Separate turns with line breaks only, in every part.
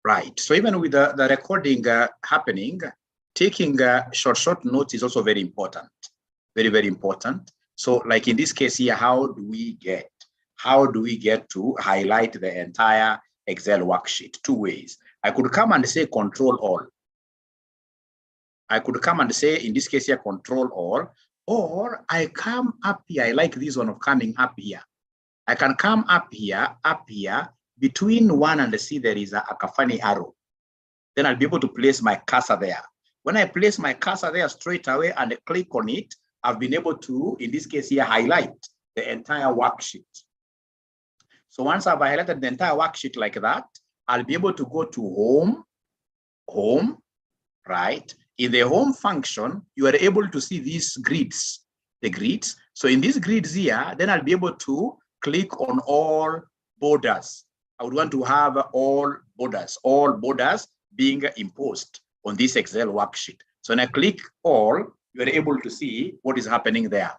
Right. So even with the recording happening, taking short notes is also very important. Very, very important. So like in this case here, how do we get to highlight the entire Excel worksheet? Two ways. I could come and say Control All. I could come and say, in this case here, Control All, or I come up here. I like this one of coming up here. I can come up here, between 1 and C, there is a funny arrow. Then I'll be able to place my cursor there. When I place my cursor there straight away and click on it, I've been able to, in this case here, highlight the entire worksheet. So once I've highlighted the entire worksheet like that, I'll be able to go to home, right? In the home function, you are able to see these grids, the grids. So in these grids here, then I'll be able to click on all borders. I would want to have all borders being imposed on this Excel worksheet. So when I click all, you are able to see what is happening there.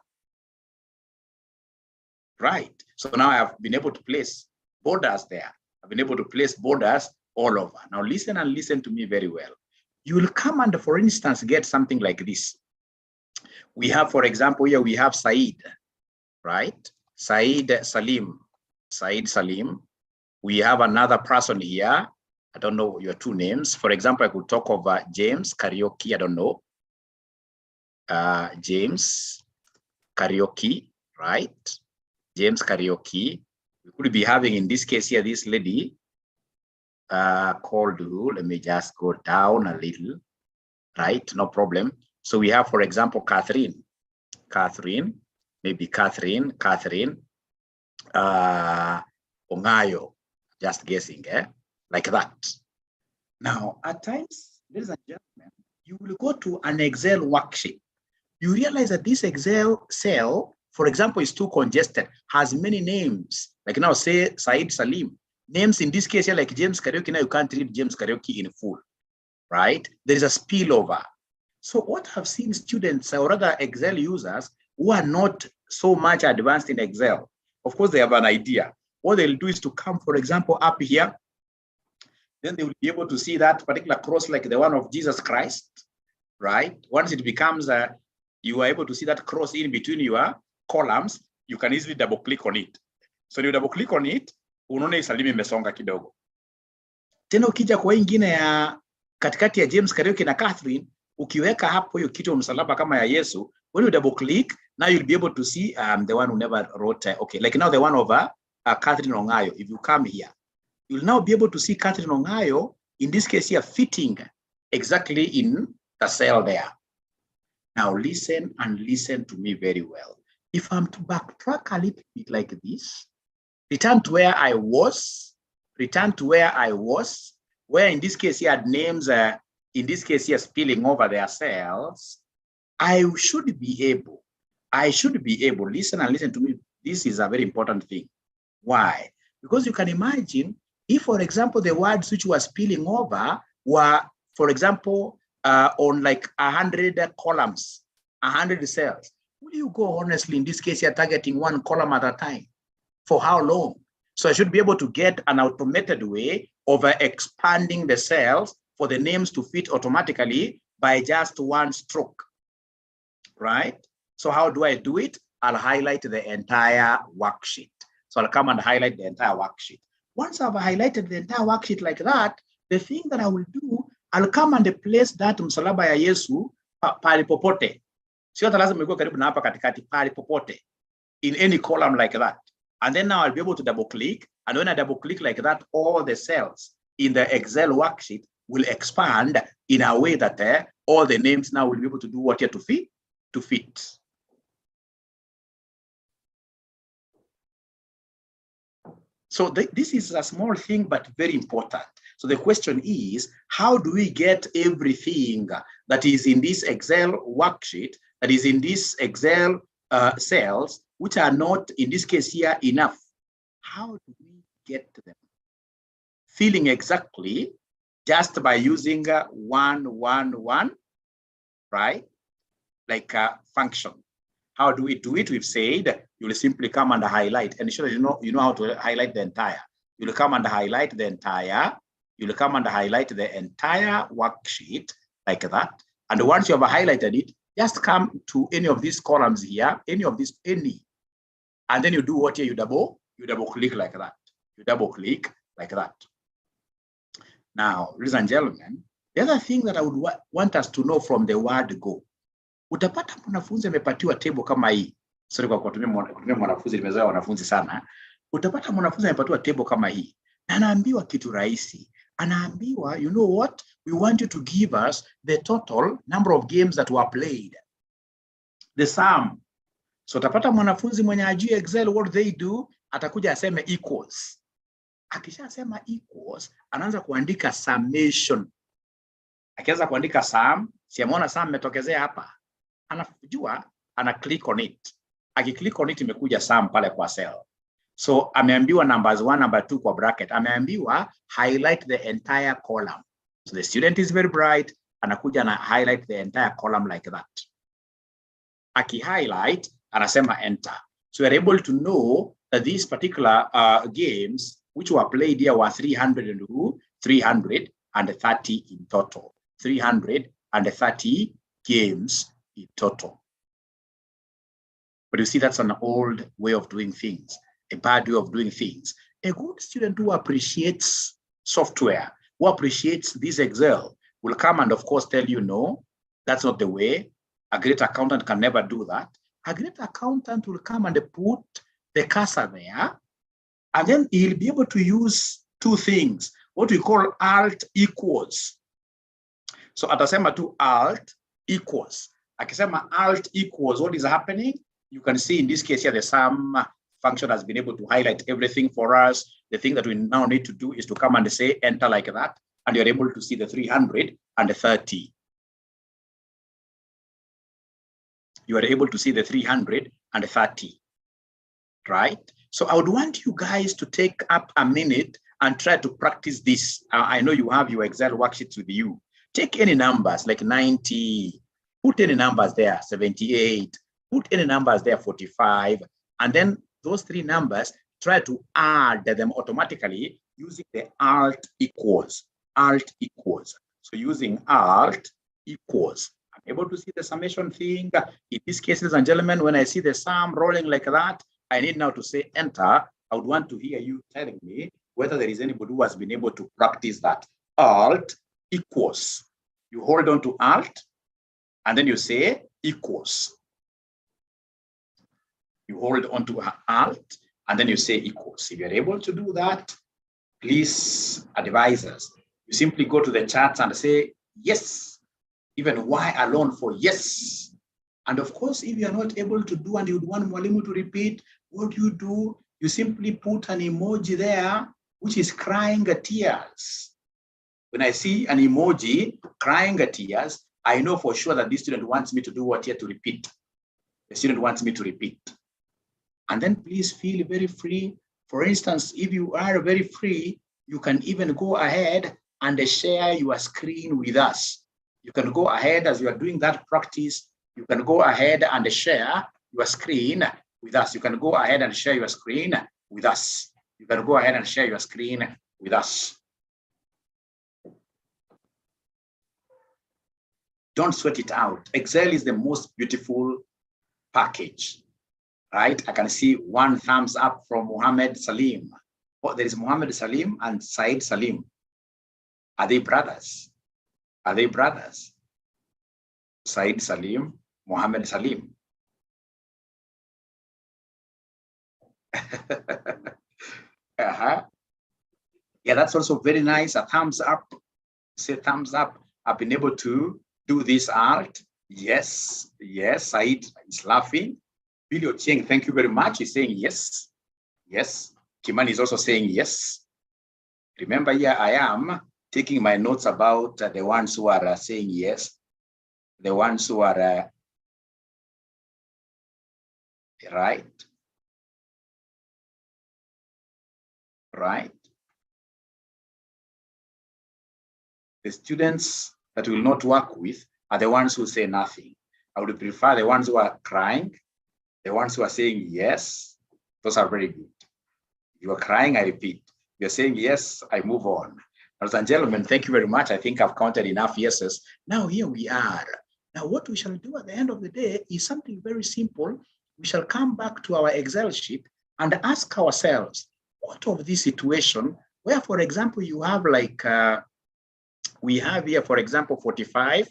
Right. So now I have been able to place borders there. I've been able to place borders all over. Now listen and listen to me very well. You will come and, for instance, get something like this. We have, for example, here we have Said, right? Said Salim. We have another person here. I don't know your two names. For example, I could talk of James Karaoke. I don't know. James Karaoke, right? James Karaoke. We could be having, in this case here, this lady called who? Let me just go down a little, right? No problem. So we have, for example, Catherine, maybe Catherine, Ongayo, just guessing, like that. Now, at times, ladies and gentlemen, you will go to an Excel worksheet. You realize that this Excel cell, for example, is too congested, has many names. Like now, say Said Salim. Names in this case here, like James Karaoke, now you can't read James Karaoke in full, right? There is a spillover. So what I've seen students or other Excel users who are not so much advanced in Excel, of course, they have an idea. What they'll do is to come, for example, up here, then they will be able to see that particular cross like the one of Jesus Christ, right? Once it becomes, you are able to see that cross in between your columns, you can easily double click on it. So you double click on it, unaona Salim imesonga kidogo. Tena ukija kwa ingine ya katikati ya James Karaoke na Catherine, ukiweka hapo hiyo kitu msalaba kama ya Yesu, when you double click, now you'll be able to see the one who never wrote, okay, like now the one of Catherine Ongayo. If you come here, you'll now be able to see Catherine Ongayo, in this case here, fitting exactly in the cell there. Now listen and listen to me very well. If I'm to backtrack a little bit like this, return to where I was, where in this case here had names, in this case here spilling over their cells, I should be able, listen and listen to me, this is a very important thing. Why? Because you can imagine if, for example, the words which were spilling over were, for example, on like 100 columns, 100 cells, will you go honestly, in this case, you're targeting one column at a time? For how long? So I should be able to get an automated way of expanding the cells for the names to fit automatically by just one stroke, right? So how do I do it? I'll highlight the entire worksheet. So I'll come and highlight the entire worksheet. Once I've highlighted the entire worksheet like that, the thing that I will do, I'll come and place that msalaba ya Yesu pali popote. Sio lazima iko karibu na hapa katikati, pali popote, in any column like that. And then now I'll be able to double click. And when I double click like that, all the cells in the Excel worksheet will expand in a way that all the names now will be able to do what here to fit. So this is a small thing, but very important. So the question is, how do we get everything that is in this Excel worksheet, that is in this Excel cells, which are not, in this case here, enough? How do we get them? Filling exactly just by using 111, right? Like a function. How do we do it? We've said you will simply come and highlight, and sure you know how to highlight the entire. You will come and highlight the entire you'll come and highlight the entire worksheet like that. And once you have highlighted it, just come to any of these columns here, any. And then you do what here? You double click like that. You double click like that. Now, ladies and gentlemen, the other thing that I would want us to know from the word go. Utapata mwanafunzi amepatiwa table kama hii. Sorry kwa kutumia mwanafunzi, nimezoea wanafunzi sana. Utapata mwanafunzi amepatiwa table kama hii. Na anaambiwa kitu rahisi. Anaambiwa, you know what? We want you to give us the total number of games that were played. The sum. So utapata mwanafunzi mwenye ajui Excel what they do, atakuja aseme equals. Akisha asema equals, anaanza kuandika summation. Akianza kuandika sum, siamona sum metokezea hapa. Anajua, ana click on it. Aki-click on it imekuja sum pale kwa cell. So ameambiwa numbers 1, number 2 kwa bracket. Ameambiwa highlight the entire column. So the student is very bright. Anakuja na highlight the entire column like that. Aki-highlight, anasema enter. So we're able to know that these particular games which were played here were 330 in total. 330 games in total. But you see, that's an old way of doing things, a bad way of doing things. A good student who appreciates software, who appreciates this Excel, will come and, of course, tell you, no, that's not the way. A great accountant can never do that. A great accountant will come and put the cursor there, and then he'll be able to use two things, what we call alt equals. So atasema to alt equals. Akisema alt equals, what is happening? You can see in this case here, the sum function has been able to highlight everything for us. The thing that we now need to do is to come and say enter like that, and you're able to see the 330. You are able to see the 330, right? So I would want you guys to take up a minute and try to practice this. I know you have your Excel worksheets with you. Take any numbers like 90, put any numbers there, 78, put any numbers there, 45, and then those three numbers, try to add them automatically using the alt equals. So using alt equals, I'm able to see the summation thing. In this case, ladies and gentlemen, when I see the sum rolling like that, I need now to say enter. I would want to hear you telling me whether there is anybody who has been able to practice that. Alt equals. You hold on to alt, and then you say equals. You hold on to alt, and then you say equals. If you're able to do that, please advise us. You simply go to the chat and say yes, even Y alone for yes. And of course, if you're not able to do and you want Mwalimu to repeat, what do? You simply put an emoji there, which is crying tears. When I see an emoji crying tears, I know for sure that this student wants me to do what here to repeat. The student wants me to repeat. And then please feel very free. For instance, if you are very free, you can even go ahead and share your screen with us. You can go ahead as you are doing that practice. You can go ahead and share your screen with us. You can go ahead and share your screen with us. You can go ahead and share your screen with us. Don't sweat it out. Excel is the most beautiful package, right? I can see one thumbs up from Mohammed Salim. Oh, there is Mohammed Salim and Said Salim. Are they brothers? Are they brothers? Said Salim, Mohammed Salim. Yeah, that's also very nice. A thumbs up. Say thumbs up. I've been able to do this art. Yes, Said is laughing. Billy Ochieng, thank you very much. He's saying yes. Yes. Kimani is also saying yes. Remember, here I am taking my notes about the ones who are saying yes. The ones who are right. The students that will not work with are the ones who say nothing. I would prefer the ones who are crying, the ones who are saying yes. Those are very good. You are crying, I repeat. You're saying yes, I move on. Ladies and gentlemen, thank you very much. I think I've counted enough yeses. Now here we are. Now what we shall do at the end of the day is something very simple. We shall come back to our Excel sheet and ask ourselves, what of this situation where, for example, you have like, we have here, for example, 45,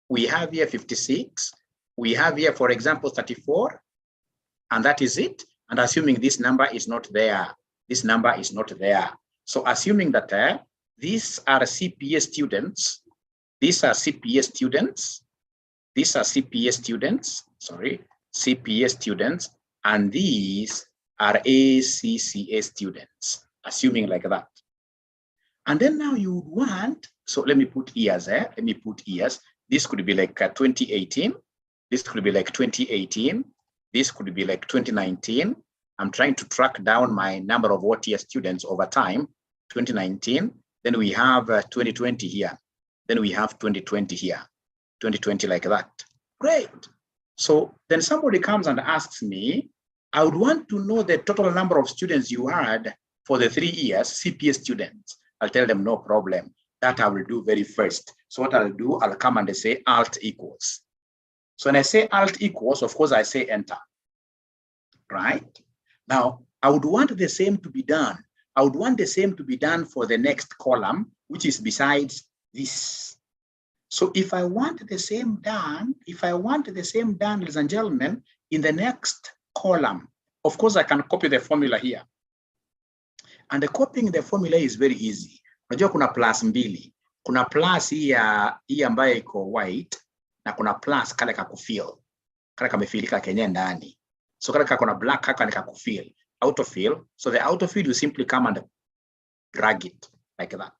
we have here 56, we have here, for example, 34, and that is it. And assuming this number is not there, this number is not there. So assuming that these are CPA students, these are CPA students, these are CPA students, sorry, CPA students, and these are ACCA students, assuming like that. And then now you would want, so let me put years there, let me put years. This could be like 2018, this could be like 2018, this could be like 2019. I'm trying to track down my number of what year students over time, 2019, then we have 2020 here, then we have 2020 here, 2020 like that. Great. So then somebody comes and asks me, I would want to know the total number of students you had for the 3 years, CPA students. I'll tell them no problem. That I will do very first. So what I'll do, I'll come and say alt equals. So when I say alt equals, of course I say enter, right? Now, I would want the same to be done. I would want the same to be done for the next column, which is besides this. So if I want the same done, ladies and gentlemen, in the next column, of course, I can copy the formula here. And the copying the formula is very easy. Unajua kuna plus mbili. Kuna plus hii ambayo iko white, na kuna plus kale kakufill. Kale kamefilika kenye ndani. So kale kuna black haka ni kakufill. Autofill. So the autofill, you simply come and drag it like that.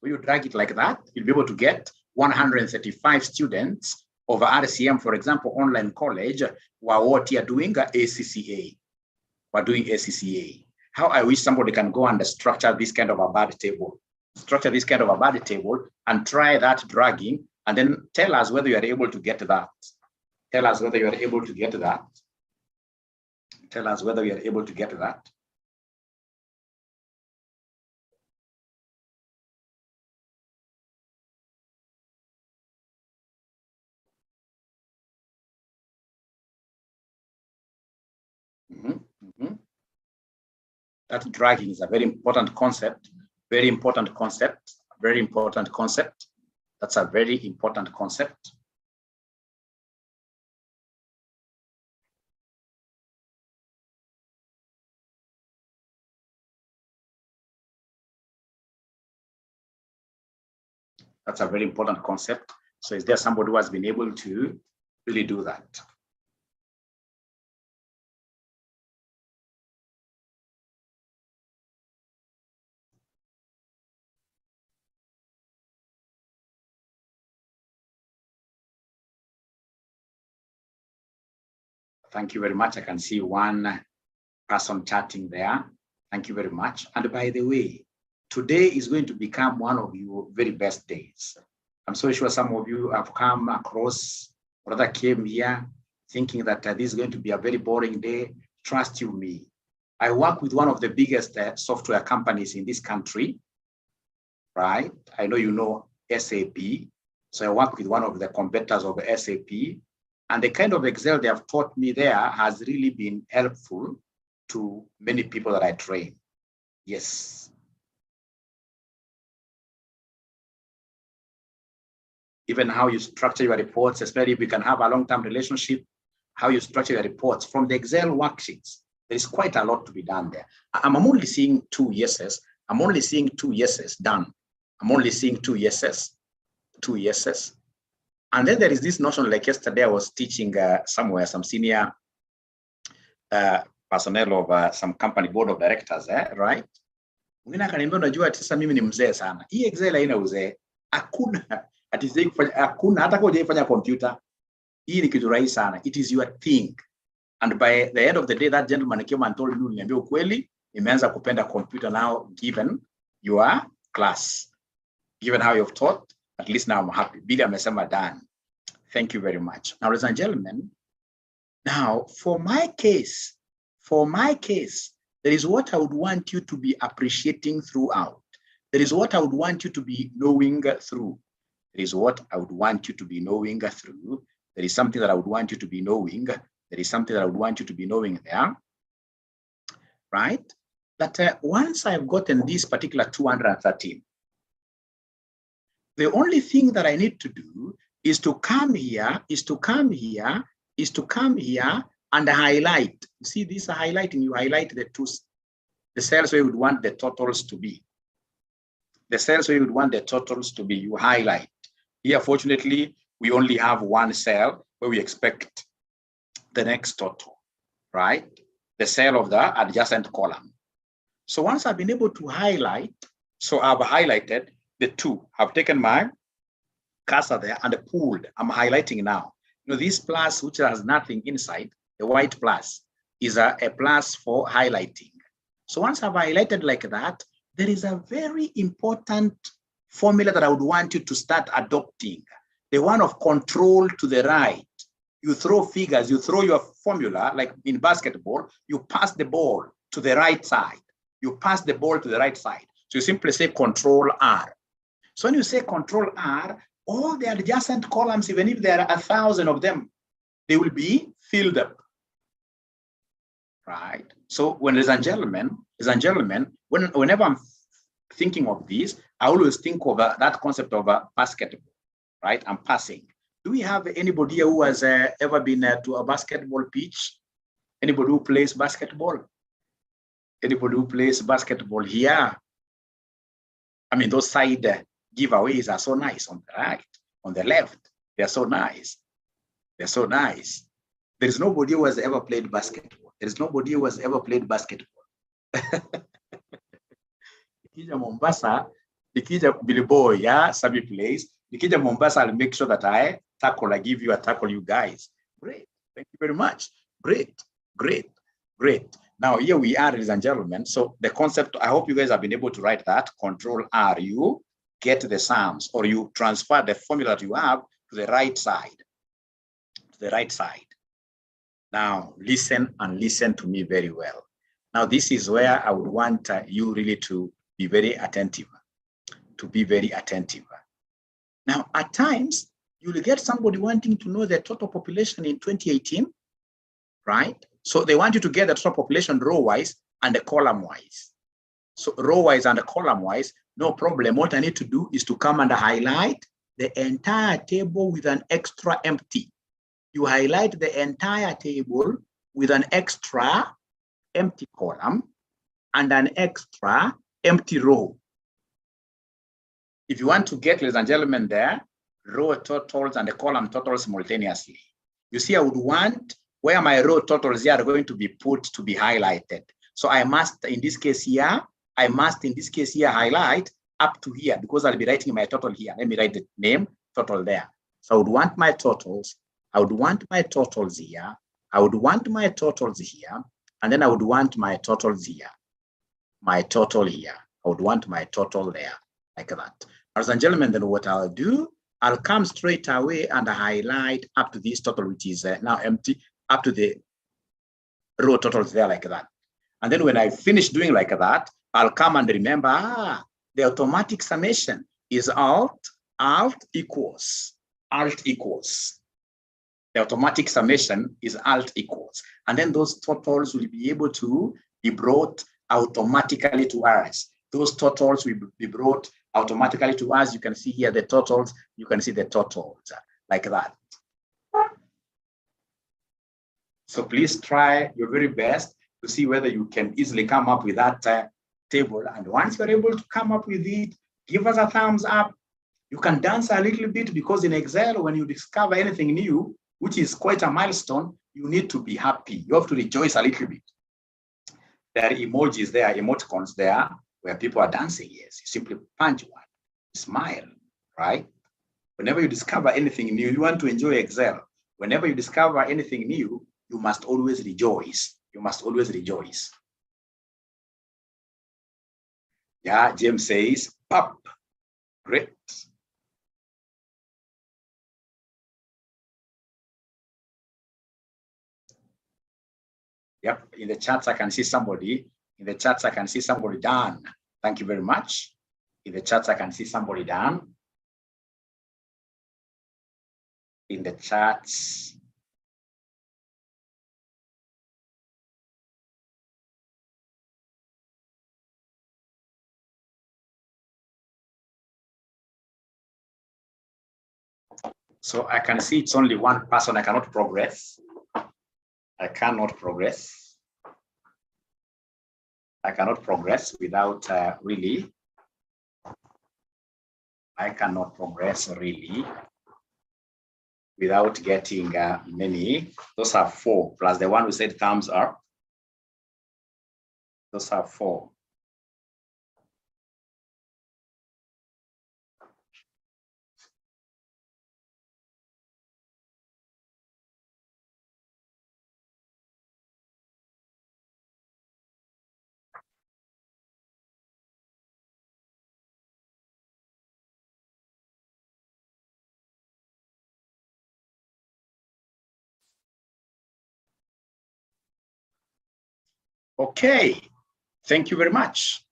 When you drag it like that, you'll be able to get 135 students over RCM, for example, online college, what you are doing ACCA. We're doing ACCA. How I wish somebody can go and structure this kind of a bad table. Structure this kind of a bad table and try that dragging, and then tell us whether you are able to get that. Tell us whether you are able to get that. Tell us whether you are able to get that. That dragging is a very important concept, very important concept, very important concept. That's a very important concept. That's a very important concept. So is there somebody who has been able to really do that? Thank you very much. I can see one person chatting there. Thank you very much. And by the way, today is going to become one of your very best days. I'm so sure some of you have come across or rather came here thinking that this is going to be a very boring day. Trust you me. I work with one of the biggest software companies in this country, right? I know you know SAP. So I work with one of the competitors of SAP. And the kind of Excel they have taught me there has really been helpful to many people that I train. Yes. Even how you structure your reports, especially if you can have a long-term relationship, how you structure your reports from the Excel worksheets. There is quite a lot to be done there. I'm only seeing 2 yeses. I'm only seeing 2 yeses done. I'm only seeing 2 yeses, 2 yeses. And then there is this notion, like yesterday I was teaching somewhere, some senior personnel of some company board of directors, right? Mwingine akaniambia unajua sasa mimi ni mzee sana. Hii Excel haina uzee. Hakuna hakuna hata kama hujaifanya computer. Hii ni kitu rahisi sana. It is your thing. And by the end of the day, that gentleman came and told me, niambia ukweli, nimeanza kupenda computer now given your class. Given how you've taught, at least now I'm happy. Billy amesema done. Thank you very much. Now, ladies and gentlemen, now for my case, there is what I would want you to be appreciating throughout. There is what I would want you to be knowing through. There is what I would want you to be knowing through. There is something that I would want you to be knowing. There is something that I would want you to be knowing there, right? That once I've gotten this particular 213, the only thing that I need to do is to come here, and highlight. You see this highlighting, you highlight the cells where you would want the totals to be. The cells where you would want the totals to be, you highlight. Here, fortunately, we only have one cell where we expect the next total, right? The cell of the adjacent column. So once I've been able to highlight, so I've highlighted the two. I've taken my cursor there and pulled. I'm highlighting now. You know, this plus, which has nothing inside, the white plus, is a plus for highlighting. So once I've highlighted like that, there is a very important formula that I would want you to start adopting. The one of control to the right. You throw figures, you throw your formula, like in basketball, you pass the ball to the right side. You pass the ball to the right side. So you simply say control R. So when you say control R, all the adjacent columns, even if there are 1,000 of them, they will be filled up, right? So ladies and gentlemen, whenever I'm thinking of this, I always think of that concept of basketball, right? I'm passing. Do we have anybody who has ever been to a basketball pitch? Anybody who plays basketball? Anybody who plays basketball here? I mean, those side giveaways are so nice on the right, on the left. They're so nice. They're so nice. There is nobody who has ever played basketball. There is nobody who has ever played basketball. Nikija Mombasa, Nikija Billy Boy, yeah, Sabi plays. Nikija Mombasa, I'll make sure that I give you a tackle, you guys. Great. Thank you very much. Great, great, great. Now, here we are, ladies and gentlemen. So the concept, I hope you guys have been able to write that. Control R, you get the sums, or you transfer the formula that you have to the right side. To the right side. Now, listen and listen to me very well. Now, this is where I would want you really to be very attentive. To be very attentive. Now, at times, you will get somebody wanting to know the total population in 2018, right? So they want you to get the total population row-wise and the column-wise. So row-wise and column-wise, no problem. What I need to do is to come and highlight the entire table with an extra empty. You highlight the entire table with an extra empty column and an extra empty row. If you want to get, ladies and gentlemen, there, row totals and the column totals simultaneously. You see, I would want where my row totals here are going to be put to be highlighted. So I must, in this case here, highlight up to here because I'll be writing my total here. Let me write the name total there. So I would want my totals. I would want my totals here. I would want my totals here. And then I would want my totals here. My total here. I would want my total there, like that. Ladies and gentlemen, then what I'll do, I'll come straight away and highlight up to this total, which is now empty, up to the row totals there, like that. And then when I finish doing like that, I'll come and remember, the automatic summation is alt equals. The automatic summation is alt equals. And then those totals will be able to be brought automatically to us. Those totals will be brought automatically to us. You can see here the totals. You can see the totals like that. So please try your very best to see whether you can easily come up with that table. And once you're able to come up with it, give us a thumbs up. You can dance a little bit because in Excel, when you discover anything new, which is quite a milestone, you need to be happy. You have to rejoice a little bit. There are emojis there, emoticons there, where people are dancing. Yes, you simply punch one, smile, right? Whenever you discover anything new, you want to enjoy Excel. Whenever you discover anything new, you must always rejoice. You must always rejoice. Yeah, James says, pop. Great. Yep, in the chats I can see somebody. In the chats I can see somebody done. Thank you very much. In the charts, I can see somebody down. In the charts, so I can see it's only one person. I cannot progress. I cannot progress. I cannot progress without really. I cannot progress really without getting many. Those are 4 plus the one who said thumbs up. Those are 4. Okay, thank you very much.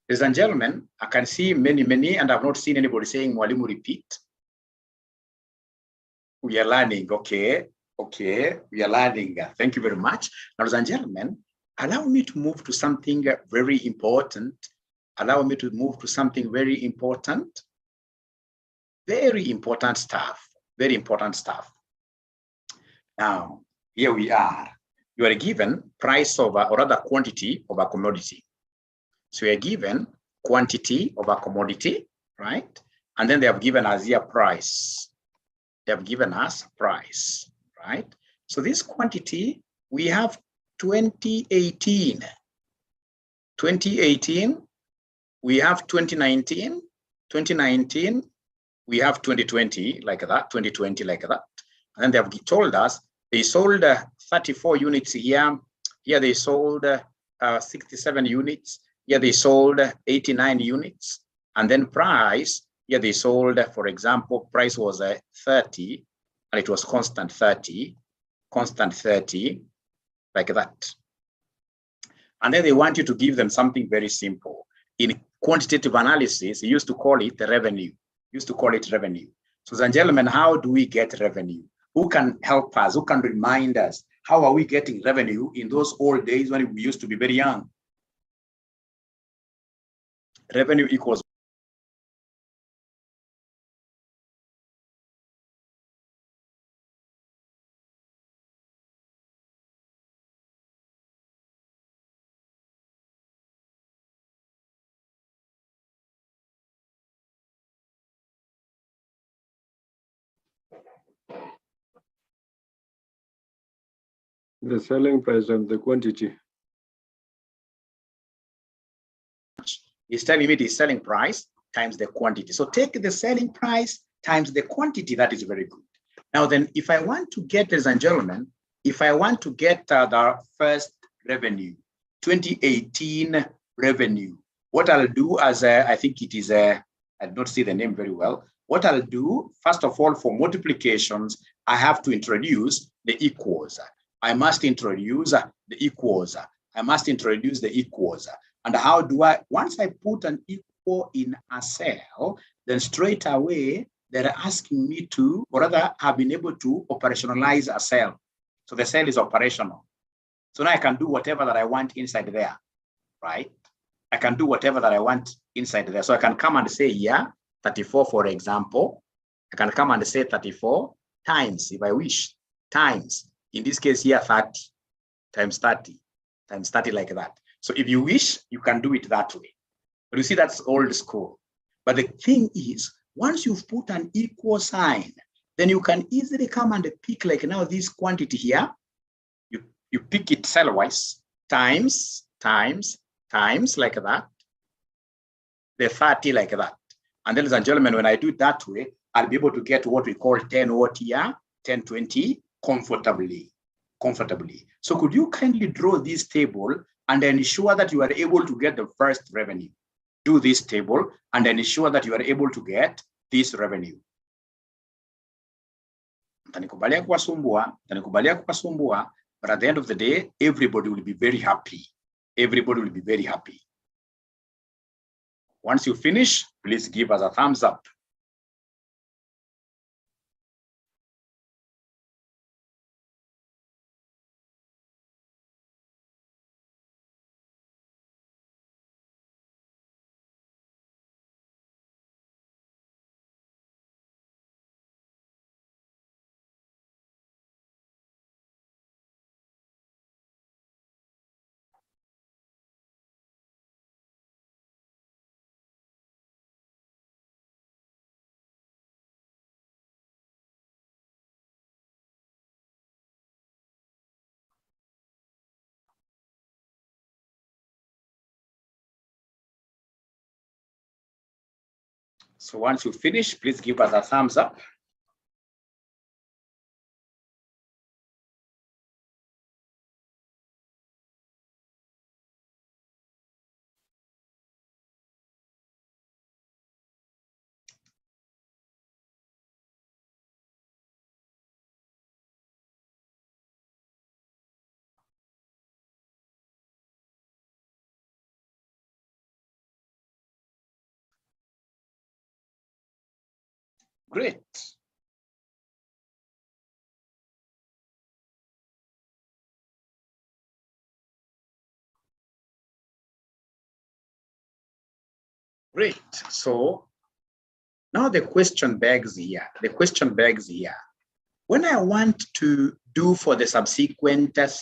Ladies and gentlemen, I can see many, and I've not seen anybody saying Mwalimu repeat. We are learning, okay, we are learning. Thank you very much. Now, ladies and gentlemen, allow me to move to something very important. Allow me to move to something very important. Very important stuff. Very important stuff. Now, here we are. You are given price of, or rather quantity of a commodity. So we are given quantity of a commodity, right? And then they have given us here price. They have given us price, right? So this quantity, we have 2018. 2018, we have 2019. 2019, we have 2020, like that, 2020, like that. And then they have told us they sold 34 units here. Here they sold 67 units. Here they sold 89 units. And then price, here they sold, for example, price was 30, and it was constant 30, like that. And then they want you to give them something very simple. In quantitative analysis, they used to call it revenue. So, ladies and gentlemen, how do we get revenue? Who can help us? Who can remind us? How are we getting revenue in those old days when we used to be very young? Revenue equals
the selling price of the quantity.
It's telling me the selling price times the quantity. So take the selling price times the quantity. That is very good. Now then, if I want to get, ladies and gentlemen, if I want to get the first revenue, 2018 revenue, what I'll do as I think it is, I did not see the name very well. What I'll do, first of all, for multiplications, I have to introduce the equals. I must introduce the equals. I must introduce the equals. And how do I, once I put an equal in a cell, then straight away, they're asking me to, or rather, I've been able to operationalize a cell. So the cell is operational. So now I can do whatever that I want inside there, right? I can do whatever that I want inside there. So I can come and say, yeah, 34, for example. I can come and say 34 times, if I wish, times. In this case here, 30 times 30 times 30, like that. So if you wish, you can do it that way. But you see, that's old school. But the thing is, once you've put an equal sign, then you can easily come and pick, like now this quantity here, you pick it cell-wise, times, like that, the 30, like that. And ladies and gentlemen, when I do it that way, I'll be able to get what we call 10 what here, 1020 comfortably. So could you kindly draw this table and ensure that you are able to get the first revenue? do this table and ensure that you are able to get this revenue. Mtanikubalia kuwasumbua, but at the end of the day, everybody will be very happy. Everybody will be very happy. Once you finish, please give us a thumbs up. So once you finish, please give us a thumbs up. Great. Great. So now the question begs here. When I want to do for the subsequent cells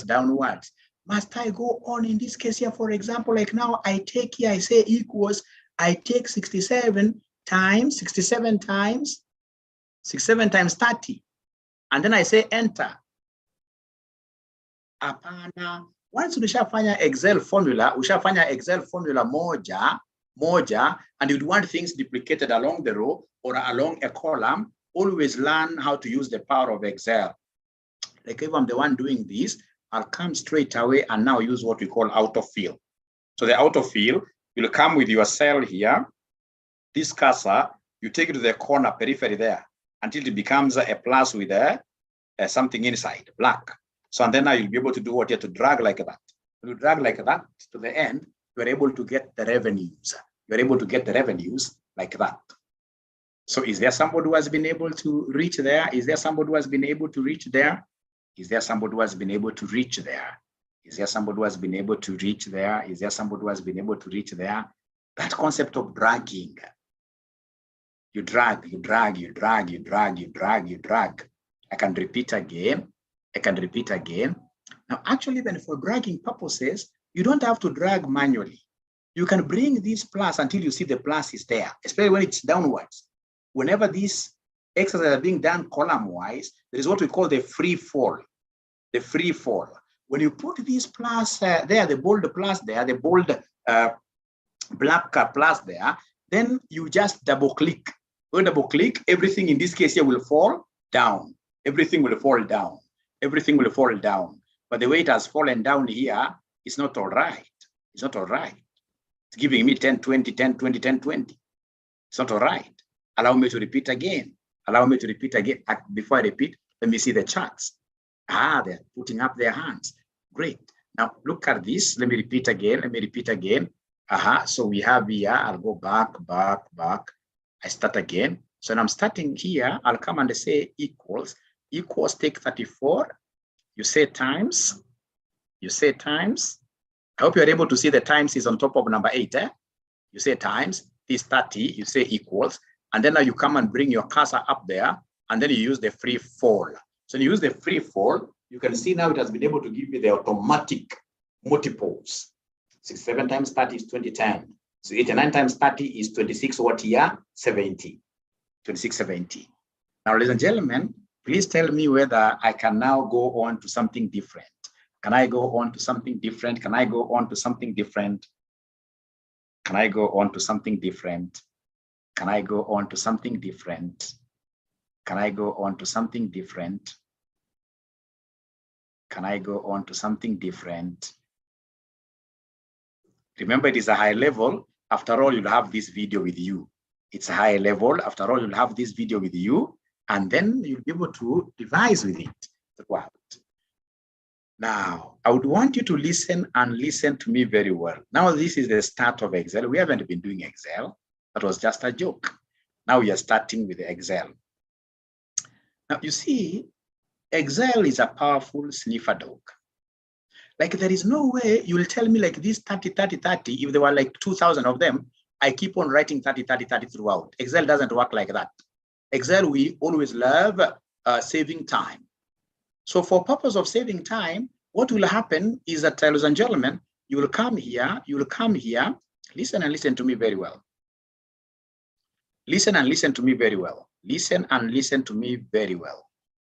downwards, must I go on in this case here, for example, like now I take here, I say equals, I take 67 times 30. And then I say enter. Apana. Once ushafanya Excel formula moja, and you'd want things duplicated along the row or along a column, always learn how to use the power of Excel. Like if I'm the one doing this, I'll come straight away and now use what we call autofill. So the autofill, you'll come with your cell here. This cursor, you take it to the corner periphery there until it becomes a plus with something inside, black. So and then now you'll be able to do what you have to drag like that. When you drag like that to the end, you're able to get the revenues. You're able to get the revenues like that. So is there somebody who has been able to reach there? Is there somebody who has been able to reach there? Is there somebody who has been able to reach there? Is there somebody who has been able to reach there? Is there somebody who has been able to reach there? That concept of dragging. You drag. I can repeat again. Now, actually, then for dragging purposes, you don't have to drag manually. You can bring this plus until you see the plus is there, especially when it's downwards. Whenever these exercises are being done column-wise, there is what we call the free fall. The free fall. When you put this plus there, the bold plus there, the bold black plus there, then you just double-click. When you double-click, everything in this case here will fall down. Everything will fall down. Everything will fall down. But the way it has fallen down here is not all right. It's not all right. It's giving me 10, 20, 10, 20, 10, 20. It's not all right. Allow me to repeat again. Before I repeat, let me see the charts. They're putting up their hands. Great. Now look at this. Let me repeat again. So we have here, I'll go back. I start again. So when I'm starting here, I'll come and say equals, take 34. You say times. I hope you're able to see the times is on top of number 8. You say times, is 30, you say equals, and then now you come and bring your cursor up there, and then you use the free fall. So when you use the free fall, you can see now it has been able to give you the automatic multiples. 67 times 30 is 2010. So 89 times 30 is 26 what year? 70. 2670. Now, ladies and gentlemen, please tell me whether I can now go on to something different. Can I go on to something different? Can I go on to something different? Can I go on to something different? Can I go on to something different? Can I go on to something different? Can I go on to something different? Remember, it is a high level. After all, you'll have this video with you. It's a high level. After all, you'll have this video with you, and then you'll be able to devise with it throughout. Now, I would want you to listen and listen to me very well. Now, this is the start of Excel. We haven't been doing Excel. That was just a joke. Now we are starting with Excel. Now, you see, Excel is a powerful sniffer dog. Like, there is no way you will tell me like this 30, 30, 30, if there were like 2,000 of them, I keep on writing 30, 30, 30 throughout. Excel doesn't work like that. Excel, we always love saving time. So for purpose of saving time, what will happen is that, ladies and gentlemen, you will come here, listen and listen to me very well. Listen and listen to me very well. Listen and listen to me very well.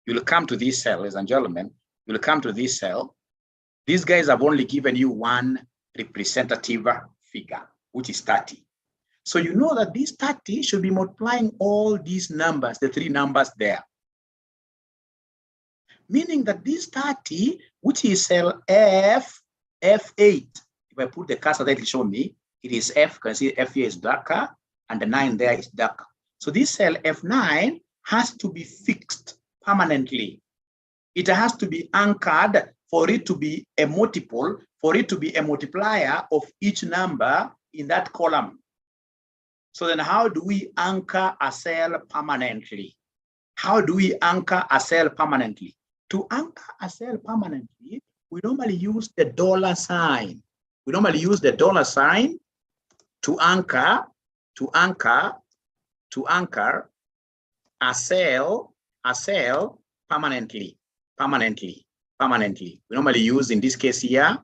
You'll come to this cell, ladies and gentlemen, you'll come to this cell. These guys have only given you one representative figure, which is 30. So you know that this 30 should be multiplying all these numbers, the three numbers there. Meaning that this 30, which is cell F8, if I put the cursor that will show me, it is F, you can see F here is darker, and the 9 there is darker. So this cell F9 has to be fixed permanently. It has to be anchored for it to be a multiple, for it to be a multiplier of each number in that column. So then how do we anchor a cell permanently? How do we anchor a cell permanently? To anchor a cell permanently, we normally use the $sign. We normally use the $sign to anchor a cell permanently. We normally use, in this case here,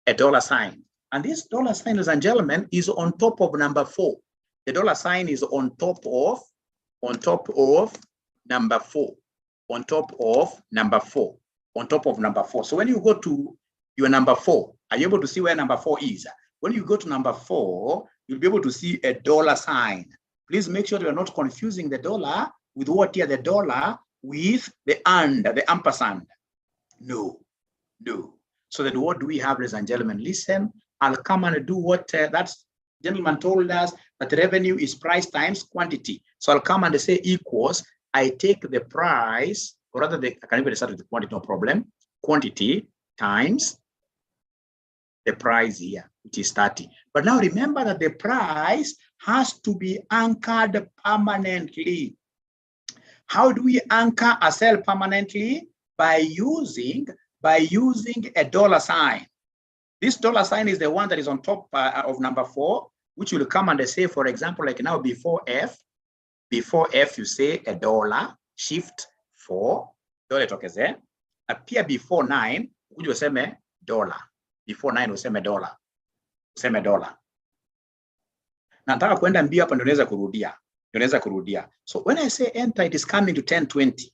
a $sign. And this $sign, ladies and gentlemen, is on top of number 4. The $sign is on top of number 4. On top of number 4. So when you go to your number 4, are you able to see where number 4 is? When you go to number 4, you'll be able to see a $sign. Please make sure you are not confusing the dollar with what here, the dollar with the and, the ampersand. No. So then what do we have, ladies and gentlemen? Listen, I'll come and do what that gentleman told us, that revenue is price times quantity. So I'll come and say equals, I take the price, or rather, I can even start with the quantity, no problem. Quantity times the price here, which is 30. But now remember that the price has to be anchored permanently. How do we anchor a cell permanently? By using a $sign. This $sign is the one that is on top of number 4, which will come and say, for example, like now before F, you say a $, shift 4, $, appear before 9, which will say $. Before 9 will say $. Nataka kwenda mbio hapa ndio naweza kurudia. So when I say enter, it is coming to 1020.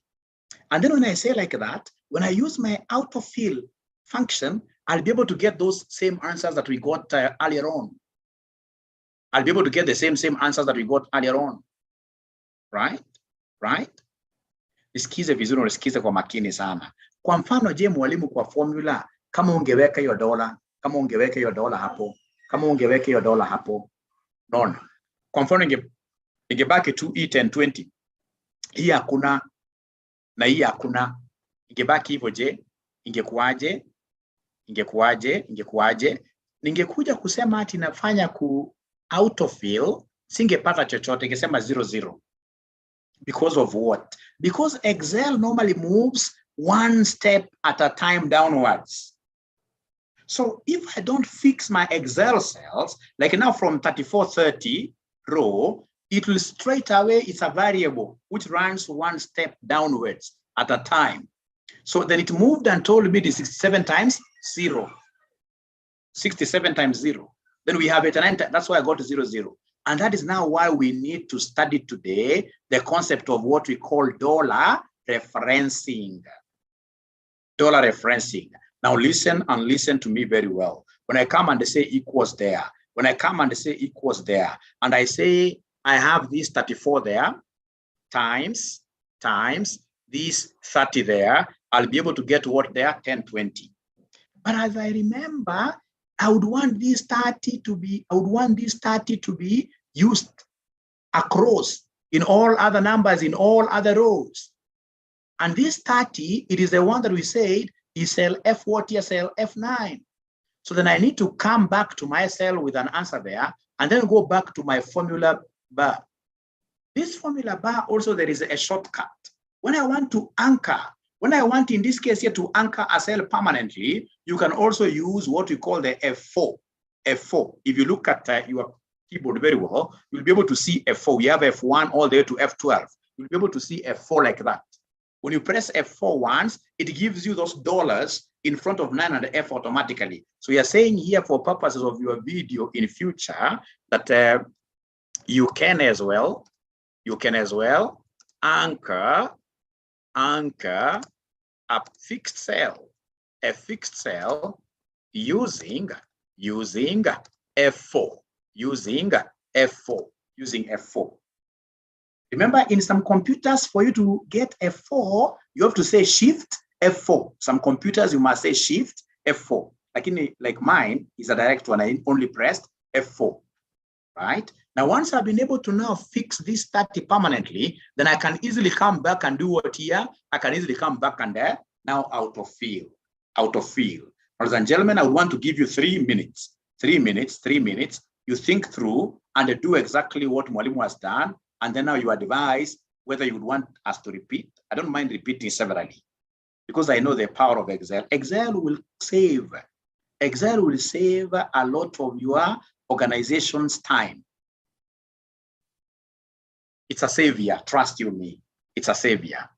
And then when I say like that, when I use my autofill function, I'll be able to get those same answers that we got earlier on. I'll be able to get the same answers that we got earlier on. Right? Nisikize vizuri, nisikize kwa makini sana. Kwa mfano, je, mwalimu, kwa formula, kama ungeweka hiyo $, kama ungeweka hiyo $, hapo, kama ungeweka hiyo $, hapo, naona. Kwa mfano, ingebaki 2 1020. Hii hakuna na hii hakuna. Ingebaki hivyo, je, ingekuaje? Ningekuja kusema ati nafanya ku autofill, singepata chochote, ingesema 00. Because of what? Because Excel normally moves one step at a time downwards. So if I don't fix my Excel cells, like now from 3430 row, it will straight away, it's a variable which runs one step downwards at a time. So then it moved and told me the 67 times 0. 67 times 0. Then we have 89, that's why I got 00. And that is now why we need to study today the concept of what we call dollar referencing. Dollar referencing. Now listen and listen to me very well. When I come and say equals there, and I say I have this 34 there, times this 30 there, I'll be able to get what there, 1020. But as I remember, I would want this 30 to be, used across in all other numbers, in all other rows. And this 30, it is the one that we said is cell F40 or cell F9. So then I need to come back to my cell with an answer there, and then go back to my formula bar. This formula bar also, there is a shortcut. When I want to anchor, when I want in this case here to anchor a cell permanently, you can also use what we call the F4. F4. If you look at your keyboard very well, you'll be able to see F4. We have F1 all the way to F12. You'll be able to see F4 like that. When you press F4 once, it gives you those dollars in front of 9 and F automatically. So you're saying here for purposes of your video in future that you can as well anchor a fixed cell using F4, using F4. Remember, in some computers, for you to get F4, you have to say Shift F4. Some computers, you must say Shift F4. Like mine is a direct one. I only pressed F4, right? Now, once I've been able to now fix this 30 permanently, then I can easily come back and do what here? I can easily come back and now autofill. Ladies and gentlemen, I would want to give you 3 minutes. 3 minutes. You think through and do exactly what 𝗦𝗛𝗢𝗥𝗧 has done. And then now you advise whether you would want us to repeat. I don't mind repeating severally because I know the power of Excel. Excel will save a lot of your organization's time. It's a savior, trust you me. It's a savior.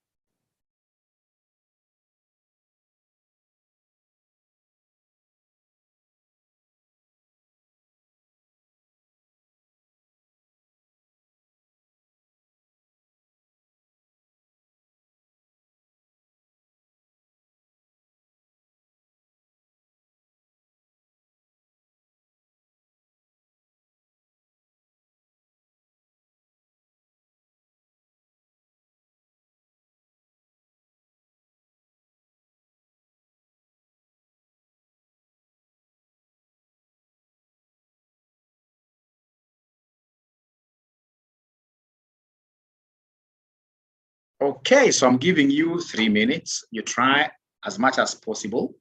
Okay, so I'm giving you 3 minutes. You try as much as possible.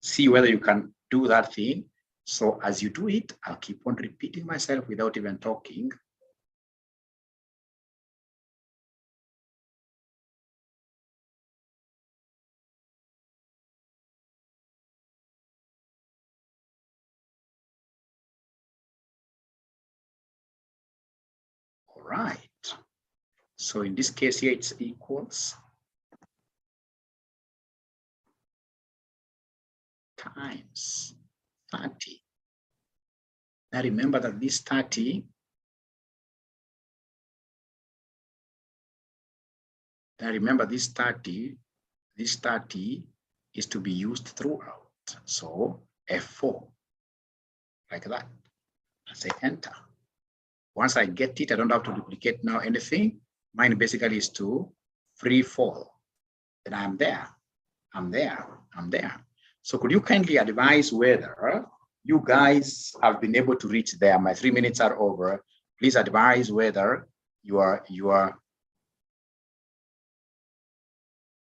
See whether you can do that thing. So as you do it, I'll keep on repeating myself without even talking. All right. So in this case here, it's equals times 30. Now remember that this 30 is to be used throughout. So F4, like that. I say enter. Once I get it, I don't have to duplicate now anything. Mine basically is to free fall. Then I'm there. So could you kindly advise whether you guys have been able to reach there? My 3 minutes are over. Please advise whether your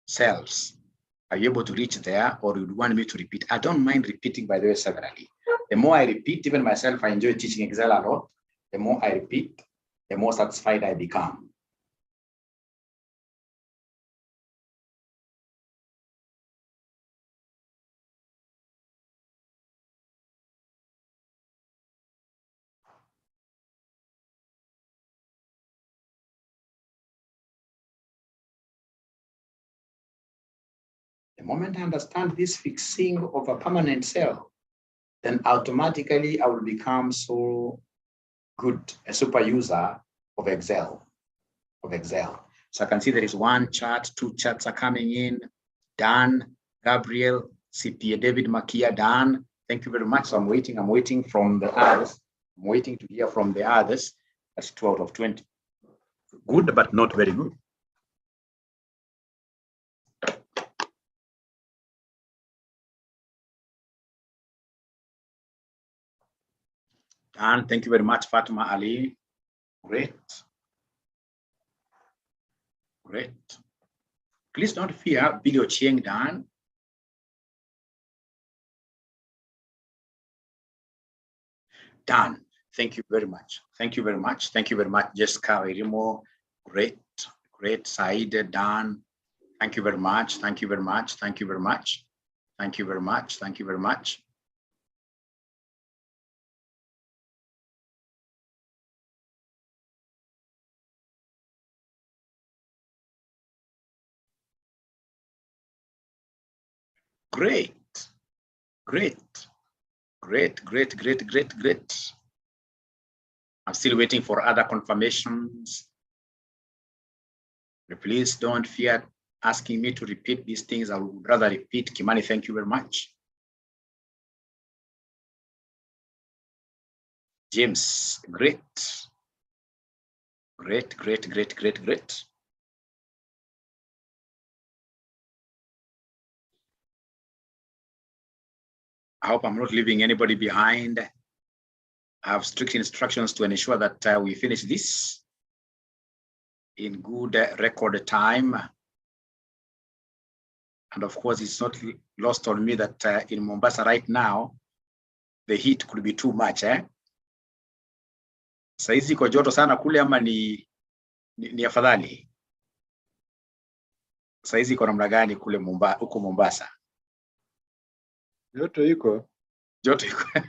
cells are you able to reach there, or you want me to repeat? I don't mind repeating, by the way, severally. The more I repeat, even myself, I enjoy teaching Excel a lot. The more I repeat, the more satisfied I become. The moment I understand this fixing of a permanent cell, then automatically I will become so good a super user of Excel. So I can see there is 1 chart, 2 charts are coming in. Dan, Gabriel, CPA David Makia, Dan. Thank you very much. So I'm waiting from the others. I'm waiting to hear from the others. That's 2 out of 20. Good, but not very good. Done. Thank you very much, Fatima Ali. Great. Great. Please don't fear. Billy Ochieng, done. Done. Thank you very much. Thank you very much. Thank you very much, Jessica Irimo. Great. Great. Said, done. Thank you very much. Thank you very much. Thank you very much. Thank you very much. Thank you very much. Great. Great. Great, great, great, great, great. I'm still waiting for other confirmations. Please don't fear asking me to repeat these things. I would rather repeat. Kimani, thank you very much. James, great. Great, great, great, great, great. I hope I'm not leaving anybody behind. I have strict instructions to ensure that we finish this in good record time. And of course, it's not lost on me that in Mombasa right now, the heat could be too much. Saizi kwa joto sana kule ama ni afadhali? Saizi kwa namna gani kule huko Mombasa?
Joto iko.
Joto iko.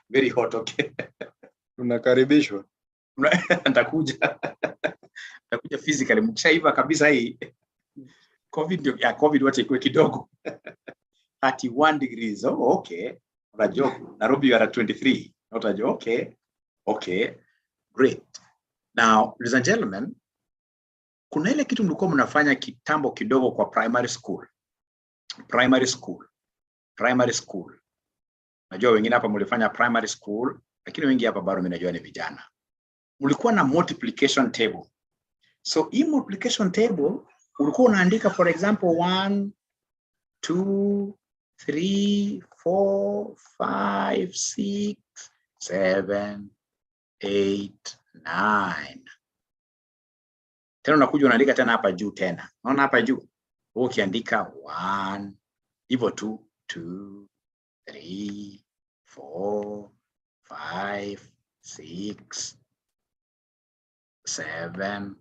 Very hot, okay.
Unakaribishwa.
Nitakuja. Nitakuja physically. Mkishaiva kabisa hii. COVID wacha ikuwe kidogo. 31 degrees. Oh, okay. Unajua Nairobi you are at 23. Not a joke. Okay. Okay. Great. Now, ladies and gentlemen, kuna ile kitu mlikuwa mnafanya kitambo kidogo kwa primary school. Primary school. Najua wengine hapa mlifanya primary school, lakini wengi hapa bado mnajua ni vijana. Mlikuwa na multiplication table. So hii multiplication table ulikuwa unaandika for example 1 2 3 4 5 6 7 8 9. Tena unakuja unaandika tena hapa juu tena. Unaona hapa juu? Ukiandika 1 hivyo tu 2 3 4 5 6 7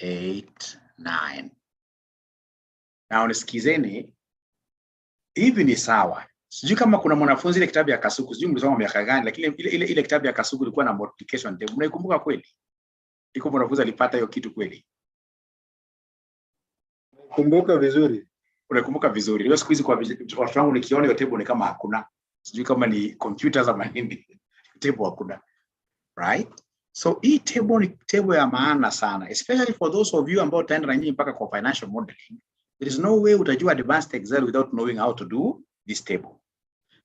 8 9. Na unisikizeni, hivi ni sawa. Sijui kama kuna mwanafunzi ile kitabu ya Kasuku, sijui mlisoma miaka gani, lakini ile kitabu ya Kasuku ilikuwa na multiplication table. Mnaikumbuka kweli? Iko mwanafunzi alipata hiyo kitu kweli?
Kumbuka vizuri.
Unakumbuka vizuri. Leo siku hizi kwa watu wangu nikiona hiyo table ni kama hakuna. Sijui kama ni computers ama nini. Table hakuna. Right? So hii table ni table ya maana sana, especially for those of you ambao taenda na nyinyi mpaka kwa financial modeling. There is no way utajua advanced Excel without knowing how to do this table.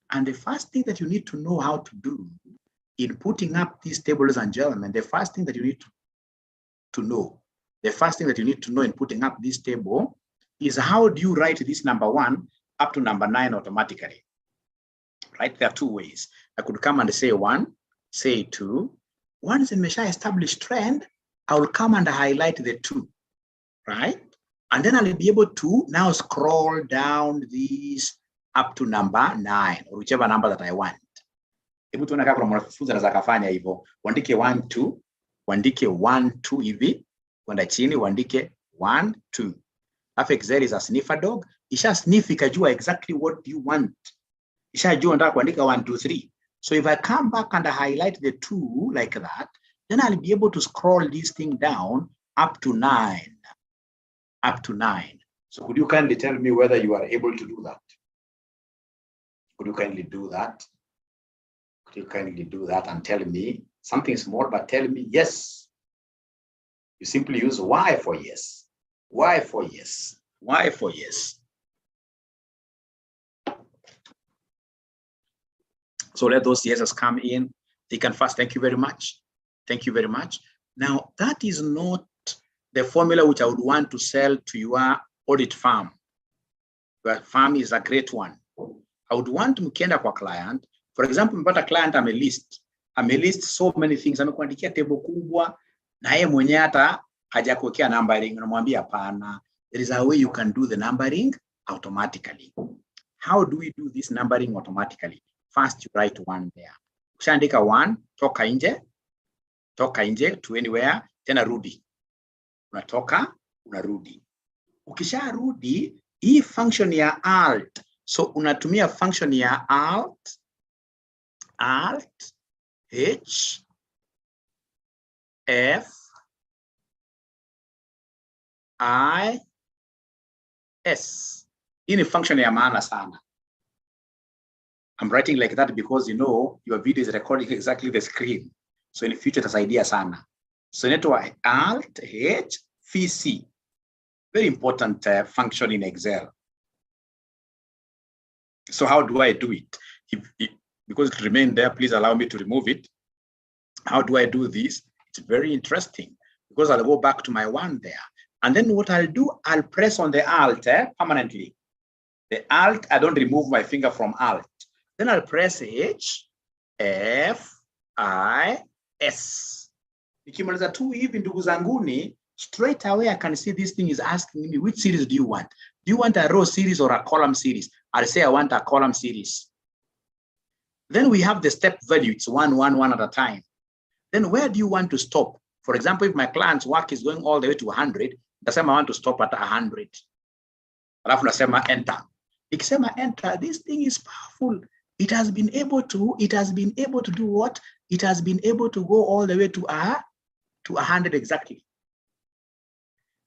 And the first thing that you need to know how to do in putting up these tables, and gentlemen, the first thing that you need to know, in putting up this table is how do you write this number 1 up to number 9 automatically. Right? There are two ways. I could come and say 1, say 2. Once in Mesha established trend, I will come and highlight the 2, right? And then I'll be able to now scroll down these up to number 9, or whichever number that I want. Hebu tuone kama mwanafunzi anaweza kufanya hivyo. Uandike 1 2, uandike 1 2 hivi, kwenda chini uandike 1 2. Alafu Excel is a sniffer dog. Isha sniff ikajua exactly what you want. Isha jua nataka kuandika 1 2 3. So if I come back and I highlight the 2 like that, then I'll be able to scroll this thing down up to 9. Up to 9. So could you kindly tell me whether you are able to do that? Could you kindly do that? Could you kindly do that and tell me something small, but tell me yes. You simply use Y for yes. Y for yes. Y for yes. So let those yeses come in. They can first. Thank you very much. Thank you very much. Now, that is not the formula which I would want to sell to your audit firm. Your firm is a great one. I would want mkienda kwa client. For example, mpata client ame list amelist so many things, amekuandikia table kubwa na yeye mwenyewe hata hajakuwekea numbering, unamwambia hapana. There is a way you can do the numbering automatically. How do we do this numbering automatically? First, you write 1 there. Ukishaandika 1, toka nje to anywhere, tena rudi. Unatoka, unarudi. Ukisharudi, hii function ya alt, so unatumia function ya alt h f I s. Hii ni function ya maana sana. I'm writing like that because you know your video is recording exactly the screen. So in the future itasaidia sana. So inaitwa alt h vc. Very important function in Excel. So how do I do it? Because it remained there, please allow me to remove it. How do I do this? It's very interesting because I'll go back to my 1 there. And then what I'll do, I'll press on the alt permanently. The alt, I don't remove my finger from alt. Then I'll press H, F, I, S. Nikimaliza tu hivi ndugu zanguni, straight away I can see this thing is asking me, which series do you want? Do you want a row series or a column series? I'll say I want a column series. Then we have the step value. It's 1, 1, 1 at a time. Then where do you want to stop? For example, if my client's work is going all the way to 100, nasema I want to stop at 100. Alafu nasema enter. Ikisema enter, this thing is powerful. It has been able to do what? It has been able to go all the way to 100 exactly.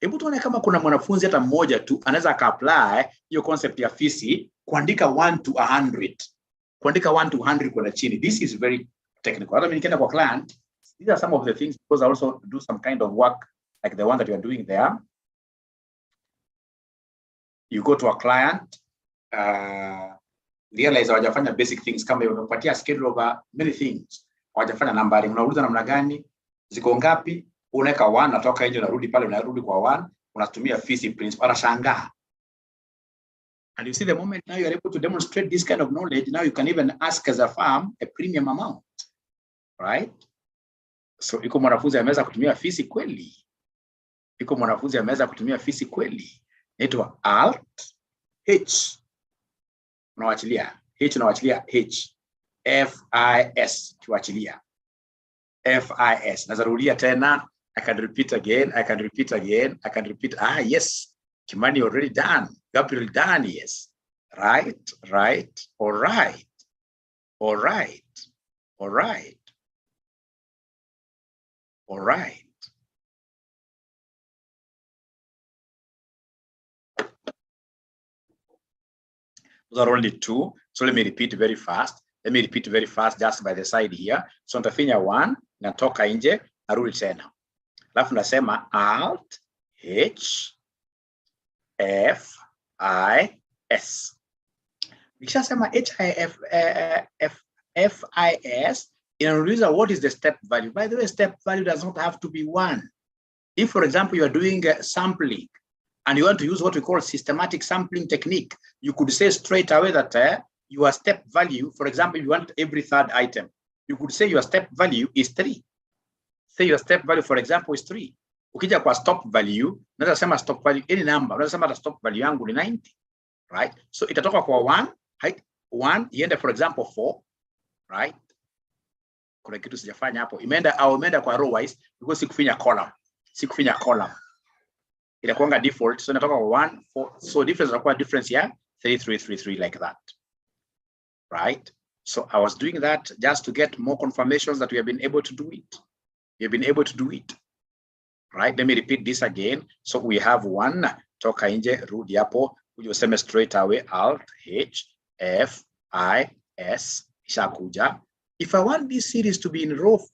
Hebu tuone kama kuna mwanafunzi hata mmoja tu anaweza ka-apply hiyo concept ya fisi kuandika 1 to 100. Kuandika 1 to 100 kwenda chini. This is very technical. Hata mimi nikienda kwa client, these are some of the things because I also do some kind of work like the one that you are doing there. You go to a client, realize hawajafanya basic things kama unapatia schedule over many things. Hawajafanya numbering, unauliza namna gani, ziko ngapi, unaweka 1 natoka nje unarudi pale unarudi kwa 1, unatumia fisi principle, anashangaa. And you see the moment now you are able to demonstrate this kind of knowledge, now you can even ask as a firm a premium amount, right? So iko mwanafunzi ameweza kutumia fisi kweli. Iko mwanafunzi ameweza kutumia fisi kweli. Inaitwa alt h. Unawachilia h, unawachilia h, f I s, kiwachilia f I s. Nazarudia tena, I can repeat again, I can repeat again, I can repeat. Yes, Kimani already done, Gabriel done, yes. Right, right, all right, all right, all right, all right. Those are only 2. So let me repeat very fast. Let me repeat very fast just by the side here. So nitafinya 1, natoka nje, narudi tena. Alafu nasema alt h f I s. Nikishasema h f I s, inauliza what is the step value. By the way, step value does not have to be 1. If, for example, you are doing sampling, and you want to use what we call systematic sampling technique, you could say straight away that your step value, for example, if you want every 3rd item, you could say your step value is 3. Say your step value, for example, is 3. Ukija kwa stop value, unaweza sema stop value any number, unaweza sema stop value yangu ni 90, right? So itatoka kwa 1, height 1, iende for example 4, right? Kuna kitu sijafanya hapo. Imeenda kwa row wise because sikufinya column. Inakuanga default, so inatoka kwa 1, 4. So difference inakuwa difference ya 3, 3, 3, 3 like that. Right? So I was doing that just to get more confirmations that we have been able to do it. We have been able to do it. Right? Let me repeat this again. So we have 1, toka nje, rudi hapo, uje useme straight away alt h f I s, ishakuja. If I want this series to be in rows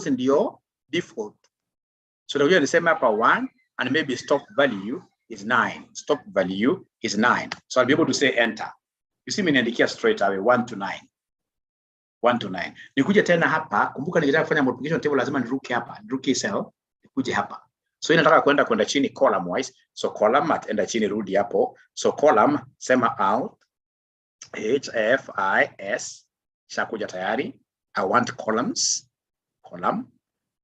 ndio default. So now we niseme hapa 1 and maybe stop value is 9. Stop value is 9. So I'll be able to say enter. You see me niandikia straight away 1 to 9. 1 to 9. Nikuje tena hapa, kumbuka nikitaka kufanya multiplication table lazima niruke hapa, niruke cell, nikuje hapa. So inataka kwenda chini column wise. So column enda chini rudi hapo. So column sema alt h f I s, shakuja tayari. I want column.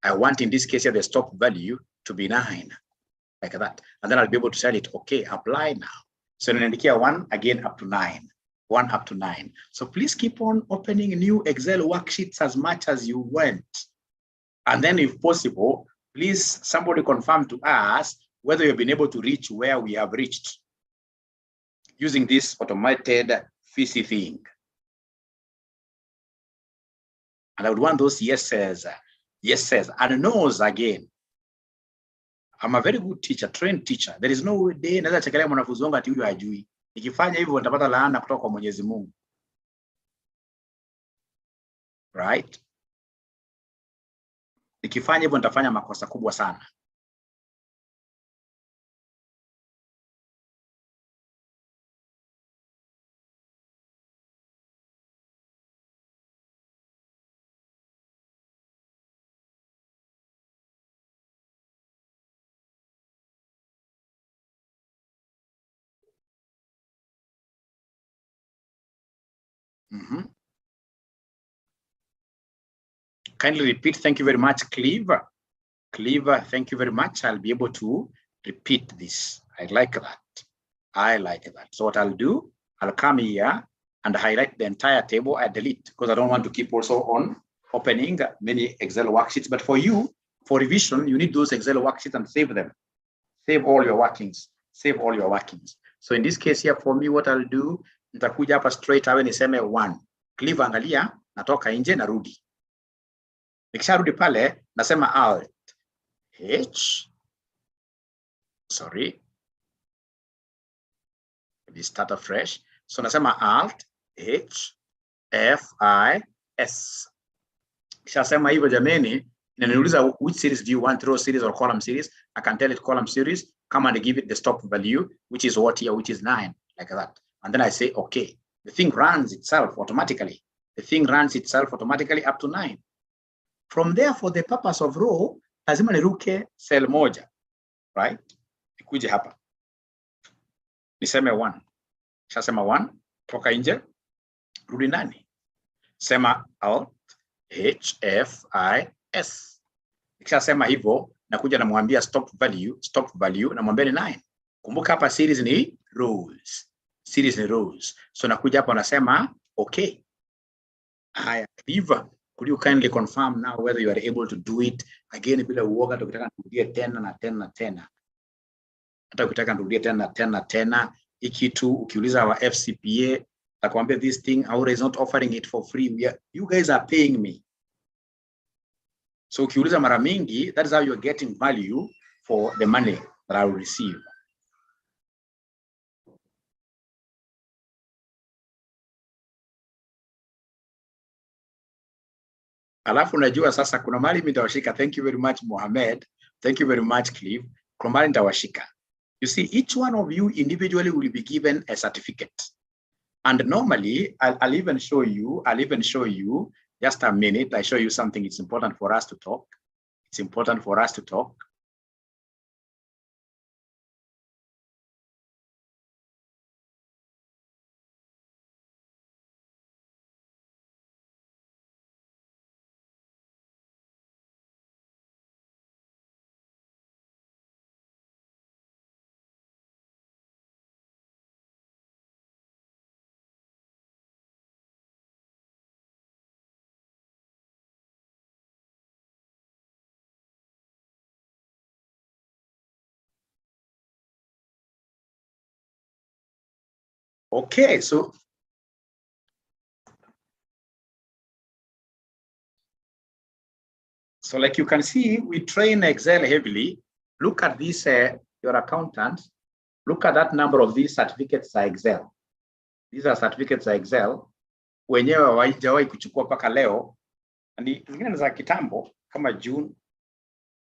I want, in this case here, the stop value to be 9, like that. And then I'll be able to tell it, okay, apply now. So then indicate 1 again up to 9, 1 up to 9. So please keep on opening new Excel worksheets as much as you want. And then if possible, please somebody confirm to us whether you've been able to reach where we have reached using this automated FISI thing. And I would want those yeses, and no's again. I'm a very good teacher, trained teacher. There is no day naweza chekelea mwanafunzi wangu ati huyu hajui. Nikifanya hivyo nitapata laana kutoka kwa Mwenyezi Mungu. Right? Nikifanya hivyo nitafanya makosa kubwa sana. Kindly repeat. Thank you very much, Cleaver. Cleaver, thank you very much. I'll be able to repeat this. I like that. I like that. So what I'll do, I'll come here and highlight the entire table. I delete because I don't want to keep also on opening many Excel worksheets. But for you, for revision, you need those Excel worksheets and save them. Save all your workings. Save all your workings. So in this case here, for me, what I'll do, nitakuja hapa straight away niseme 1. Cleaver, angalia, natoka nje narudi. Nikisharudi pale, nasema Alt H. Sorry. We start afresh. So nasema Alt H F I S. Kishasema hivyo jameni, inaniuliza which series do you want, row series or column series? I can tell it column series. Come and give it the stop value, which is what here, which is 9, like that. And then I say, okay. The thing runs itself automatically. The thing runs itself automatically up to 9. From there, for the purpose of row, lazima niruke cell moja, right? Nikuje hapa. Niseme 1. Shasema 1, toka nje, rudi ndani. Sema Alt H F I S. Nikishasema hivyo, nakuja namwambia stop value, namwambia ni 9. Kumbuka hapa series ni rows. Series ni rows. So nakuja hapa nasema okay. Haya, Cleaver, could you kindly confirm now whether you are able to do it again bila uoga? Tukitaka nirudie tena na tena na tena. Hata ukitaka nirudie tena na tena na tena, ikitu ukiuliza wa FCPA atakwambia this thing Aura is not offering it for free. You guys are paying me. So ukiuliza mara mingi, that is how you're getting value for the money that I will receive. Alafu najua sasa kuna mali nitawashika. Thank you very much, Mohamed. Thank you very much, Clive. Kuna mali nitawashika. You see, each one of you individually will be given a certificate. And normally, I'll even show you, just a minute, I show you something. It's important for us to talk. It's important for us to talk. Okay, so like you can see, we train Excel heavily. Look at this, your accountant. Look at that number of these certificates are Excel. These are certificates are Excel. Wenyewe hawajawahi kuchukua paka leo. Ni zingine za kitambo kama June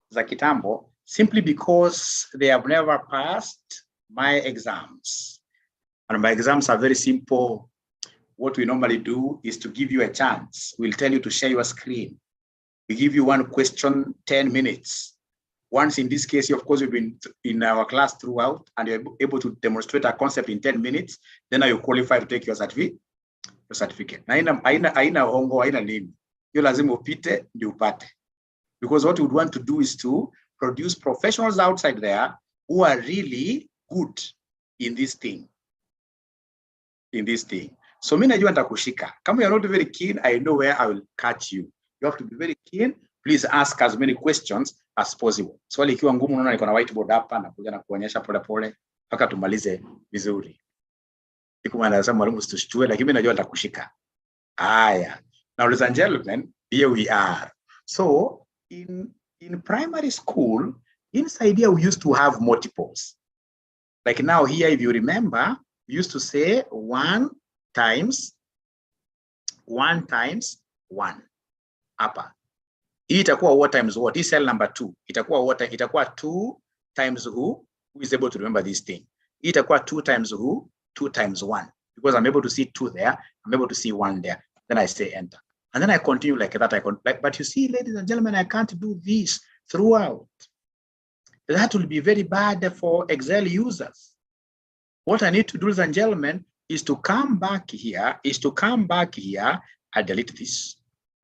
za kitambo, simply because they have never passed my exams. And my exams are very simple. What we normally do is to give you a chance. We'll tell you to share your screen. We give you one question, 10 minutes. Once in this case, of course, we've been in our class throughout and you're able to demonstrate a concept in 10 minutes, then you qualify to take your certificate. Na haina hongo, haina nini. hiyo lazima upite ndio upate. Because what we would want to do is to produce professionals outside there who are really good in this thing. So mimi najua nitakushika. Kama you're not very keen, I know where I will catch you. You have to be very keen. Please ask as many questions as possible. Swali ikiwa ngumu, unaona niko na whiteboard hapa na kuja na kuonyesha pole pole mpaka tumalize vizuri. Siku anasema mwalimu usitue, lakini mimi najua nitakushika. Haya. Now ladies and gentlemen, here we are. So in primary school, inside here we used to have multiples. Like now here, if you remember, we used to say 1 times 1 hapa. Hii itakuwa what times what? Hii cell number 2. Itakuwa what? Itakuwa 2 times who is able to remember this thing. Hii itakuwa 2 times who? 2 times 1. Because I'm able to see 2 there, I'm able to see 1 there. Then I say enter. And then I continue like that. But you see, ladies and gentlemen, I can't do this throughout. That will be very bad for Excel users. What I need to do, ladies and gentlemen, is to come back here, I delete this.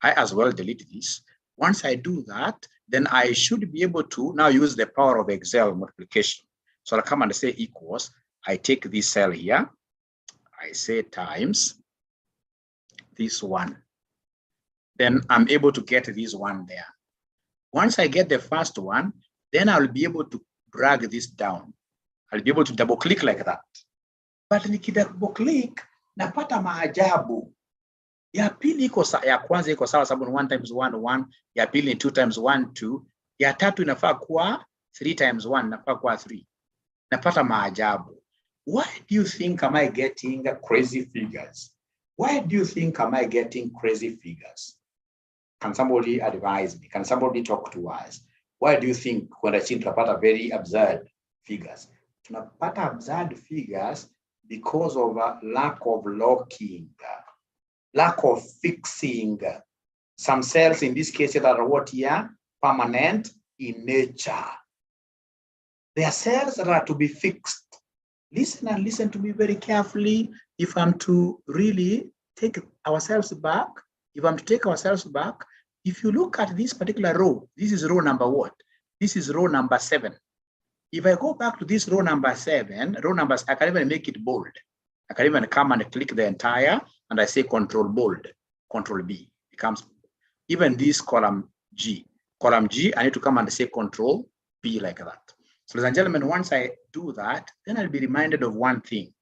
I as well delete this. Once I do that, then I should be able to now use the power of Excel multiplication. So I'll come and say equals, I take this cell here, I say times this one. Then I'm able to get this one there. Once I get the first one, then I'll be able to drag this down. I'll be able to double click like that. But nikidouble click, napata maajabu. Ya pili iko ya kwanza iko sawa sababu 1 times 1 1, ya pili 2 times 1 2, ya tatu inafaa kuwa 3 times 1 inafaa kuwa 3. Napata maajabu. Why do you think am I getting crazy figures? Why do you think am I getting crazy figures? Can somebody advise me? Can somebody talk to us? Why do you think when I see tunapata very absurd figures? Tunapata absurd figures because of a lack of locking, lack of fixing. Some cells in this case that are what here? Permanent in nature. There are cells that are to be fixed. Listen and listen to me very carefully. If I'm to really take ourselves back, if you look at this particular row, this is row number what? This is row number 7. If I go back to this row number 7, I can even make it bold. I can even come and click the entire, and I say control bold, control B, becomes even this column G. Column G, I need to come and say control B like that. So ladies and gentlemen, once I do that, then I'll be reminded of one thing.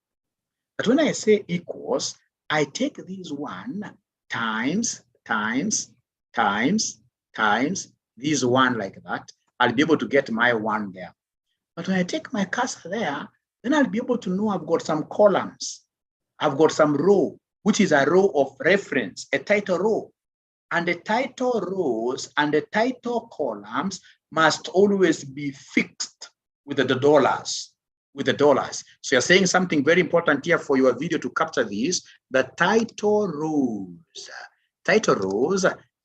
That when I say equals, I take this one times this one like that. I'll be able to get my one there. But when I take my cursor there, then I'll be able to know I've got some columns. I've got some row, which is a row of reference, a title row. And the title rows and the title columns must always be fixed with the dollars. So you're saying something very important here for your video to capture this: the title rows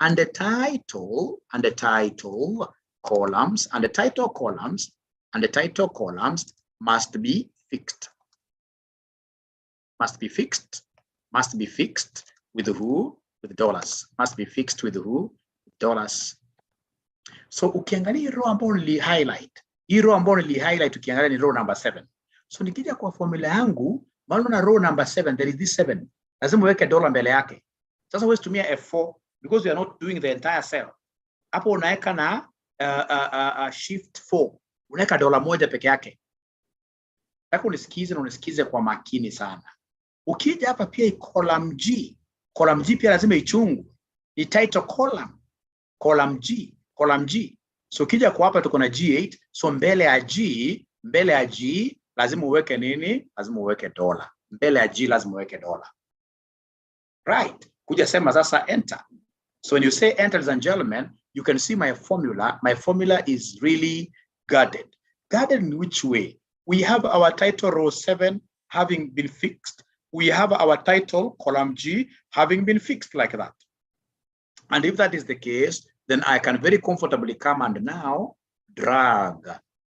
and the title columns must be fixed. Must be fixed with who? With dollars. Must be fixed with who? Dollars. So ukiangalia row ambayo nili highlight. Hii row ambayo nili highlight ukiangalia ni row number 7. So nikija kwa formula yangu, maana na row number 7, there is this 7. Lazima uweke dollar mbele yake. Sasa huwezi tumia F4 because you are not doing the entire cell. Hapo unaweka na shift 4. Unaweka dola moja peke yake. Nataka unisikize kwa makini sana. Ukija hapa pia column G pia lazima ichungu. Ni title column G. So ukija kwa hapa tuko na G8, so mbele ya G lazima uweke nini? Lazima uweke dola. Mbele ya G lazima uweke dola. Right. Kuja sema sasa enter. So when you say enter, ladies and gentlemen, you can see my formula. My formula is really guarded. Guarded in which way? We have our title row 7 having been fixed. We have our title column G having been fixed like that. And if that is the case, then I can very comfortably come and now drag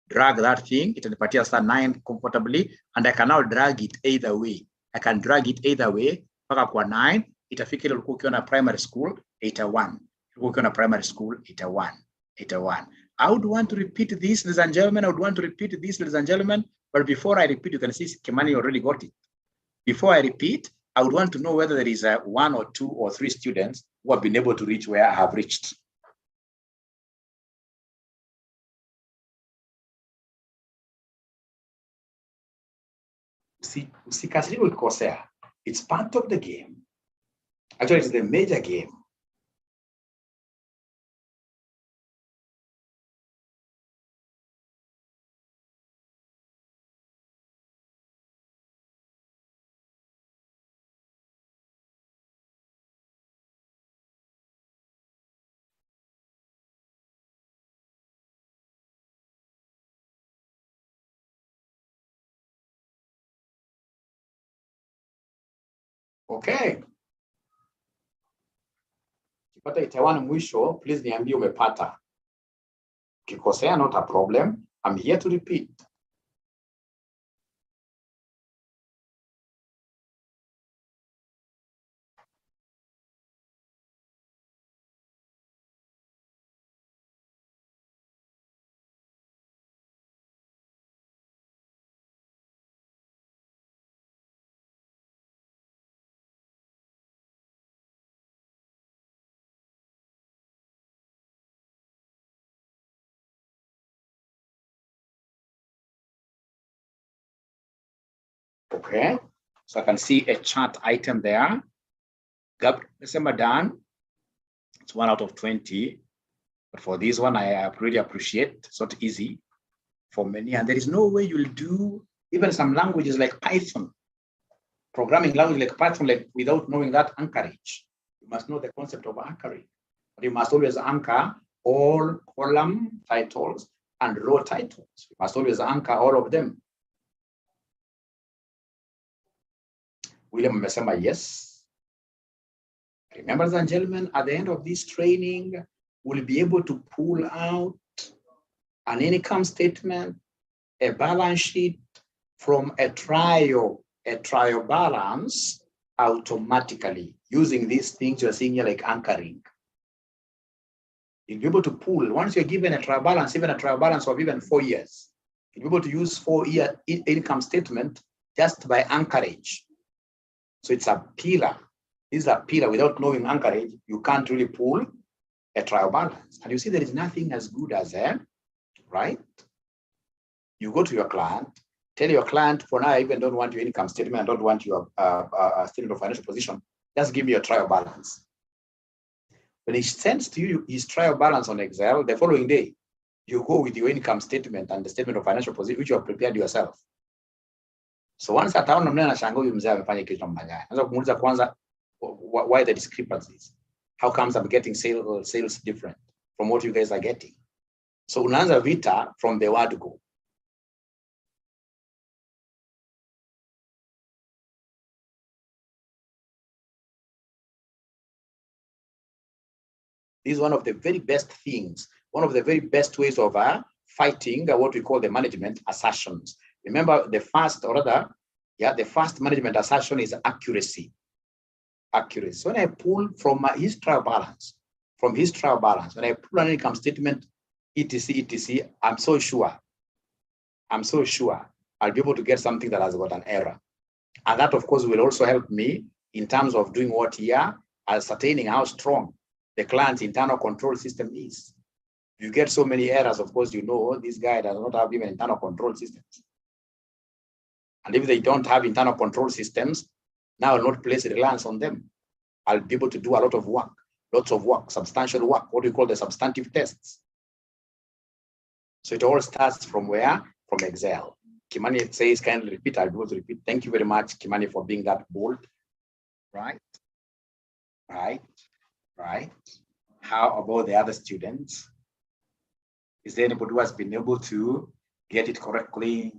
that thing. It will star 9 comfortably, and I can now drag it either way. I can drag it either way. Paka kwa 9, itafika ile ulikuwa ukiona primary school, 𝗂𝐻𝐴1. Working on a primary school, 𝗂𝐻𝐴1, 𝗂𝐻𝐴1. I would want to repeat this, ladies and gentlemen. I would want to repeat this, ladies and gentlemen. But before I repeat, you can see Kimani already got it. Before I repeat, I would want to know whether there is 1 or 2 or 3 students who have been able to reach where I have reached. See, with Coursera, it's part of the game. Actually, it's the major game. Okay. Ukipata 𝗂𝐻𝐴1 mwisho, please niambie umepata. Ukikosea, not a problem. I'm here to repeat. Okay, so I can see a chart item there. December done. It's 1 out of 20. But for this one, I really appreciate. It's not easy for many. And there is no way you'll do even some languages like Python, programming language like Python, like without knowing that anchorage. You must know the concept of anchoring. But you must always anchor all column titles and row titles. You must always anchor all of them. William Mesema, yes. Remember, ladies and gentlemen, at the end of this training, we'll be able to pull out an income statement, a balance sheet from a trial balance automatically using these things you're seeing here like anchoring. You'll be able to pull, once you're given a trial balance, even a trial balance of even 4 years, you'll be able to use 4-year income statement just by anchorage. So it's a pillar. This is a pillar. Without knowing anchorage, you can't really pull a trial balance. And you see there is nothing as good as that, right? You go to your client, tell your client, for now, I even don't want your income statement, I don't want your statement of financial position, just give me your trial balance. When he sends to you his trial balance on Excel, the following day, you go with your income statement and the statement of financial position, which you have prepared yourself. So once ataona mnene anashangaa huyu mzee amefanya kitu mbaya. Anza kumuuliza kwanza why the discrepancies? How comes I'm getting sales different from what you guys are getting? So unaanza vita from the word go. This is one of the very best things, one of the very best ways of fighting what we call the management assertions. Remember, the first management assertion is accuracy. Accuracy. So when I pull from his trial balance, when I pull an income statement, etc., I'm so sure I'll be able to get something that has got an error. And that, of course, will also help me in terms of doing what here, ascertaining how strong the client's internal control system is. You get so many errors, of course, you know this guy does not have even internal control systems. And if they don't have internal control systems, now I'll not place reliance on them. I'll be able to do a lot of work, lots of work, substantial work, what we call the substantive tests. So it all starts from where? From Excel. Kimani says, kindly repeat, I'll be able to repeat. Thank you very much, Kimani, for being that bold. Right. How about the other students? Is there anybody who has been able to get it correctly?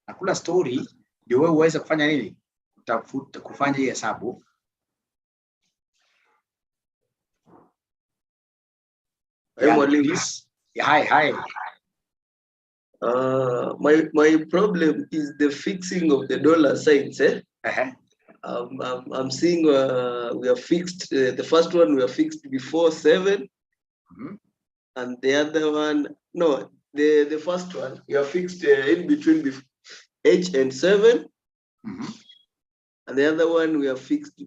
Nakula story, ndio wewe uweze kufanya nini? Kufanya hii hesabu. Hi.
My problem is the fixing of the dollar signs. I'm seeing we are fixed. The first one we are fixed before 7, and the other one, no, the first one we are fixed in between H and 7, and the other one we are fixed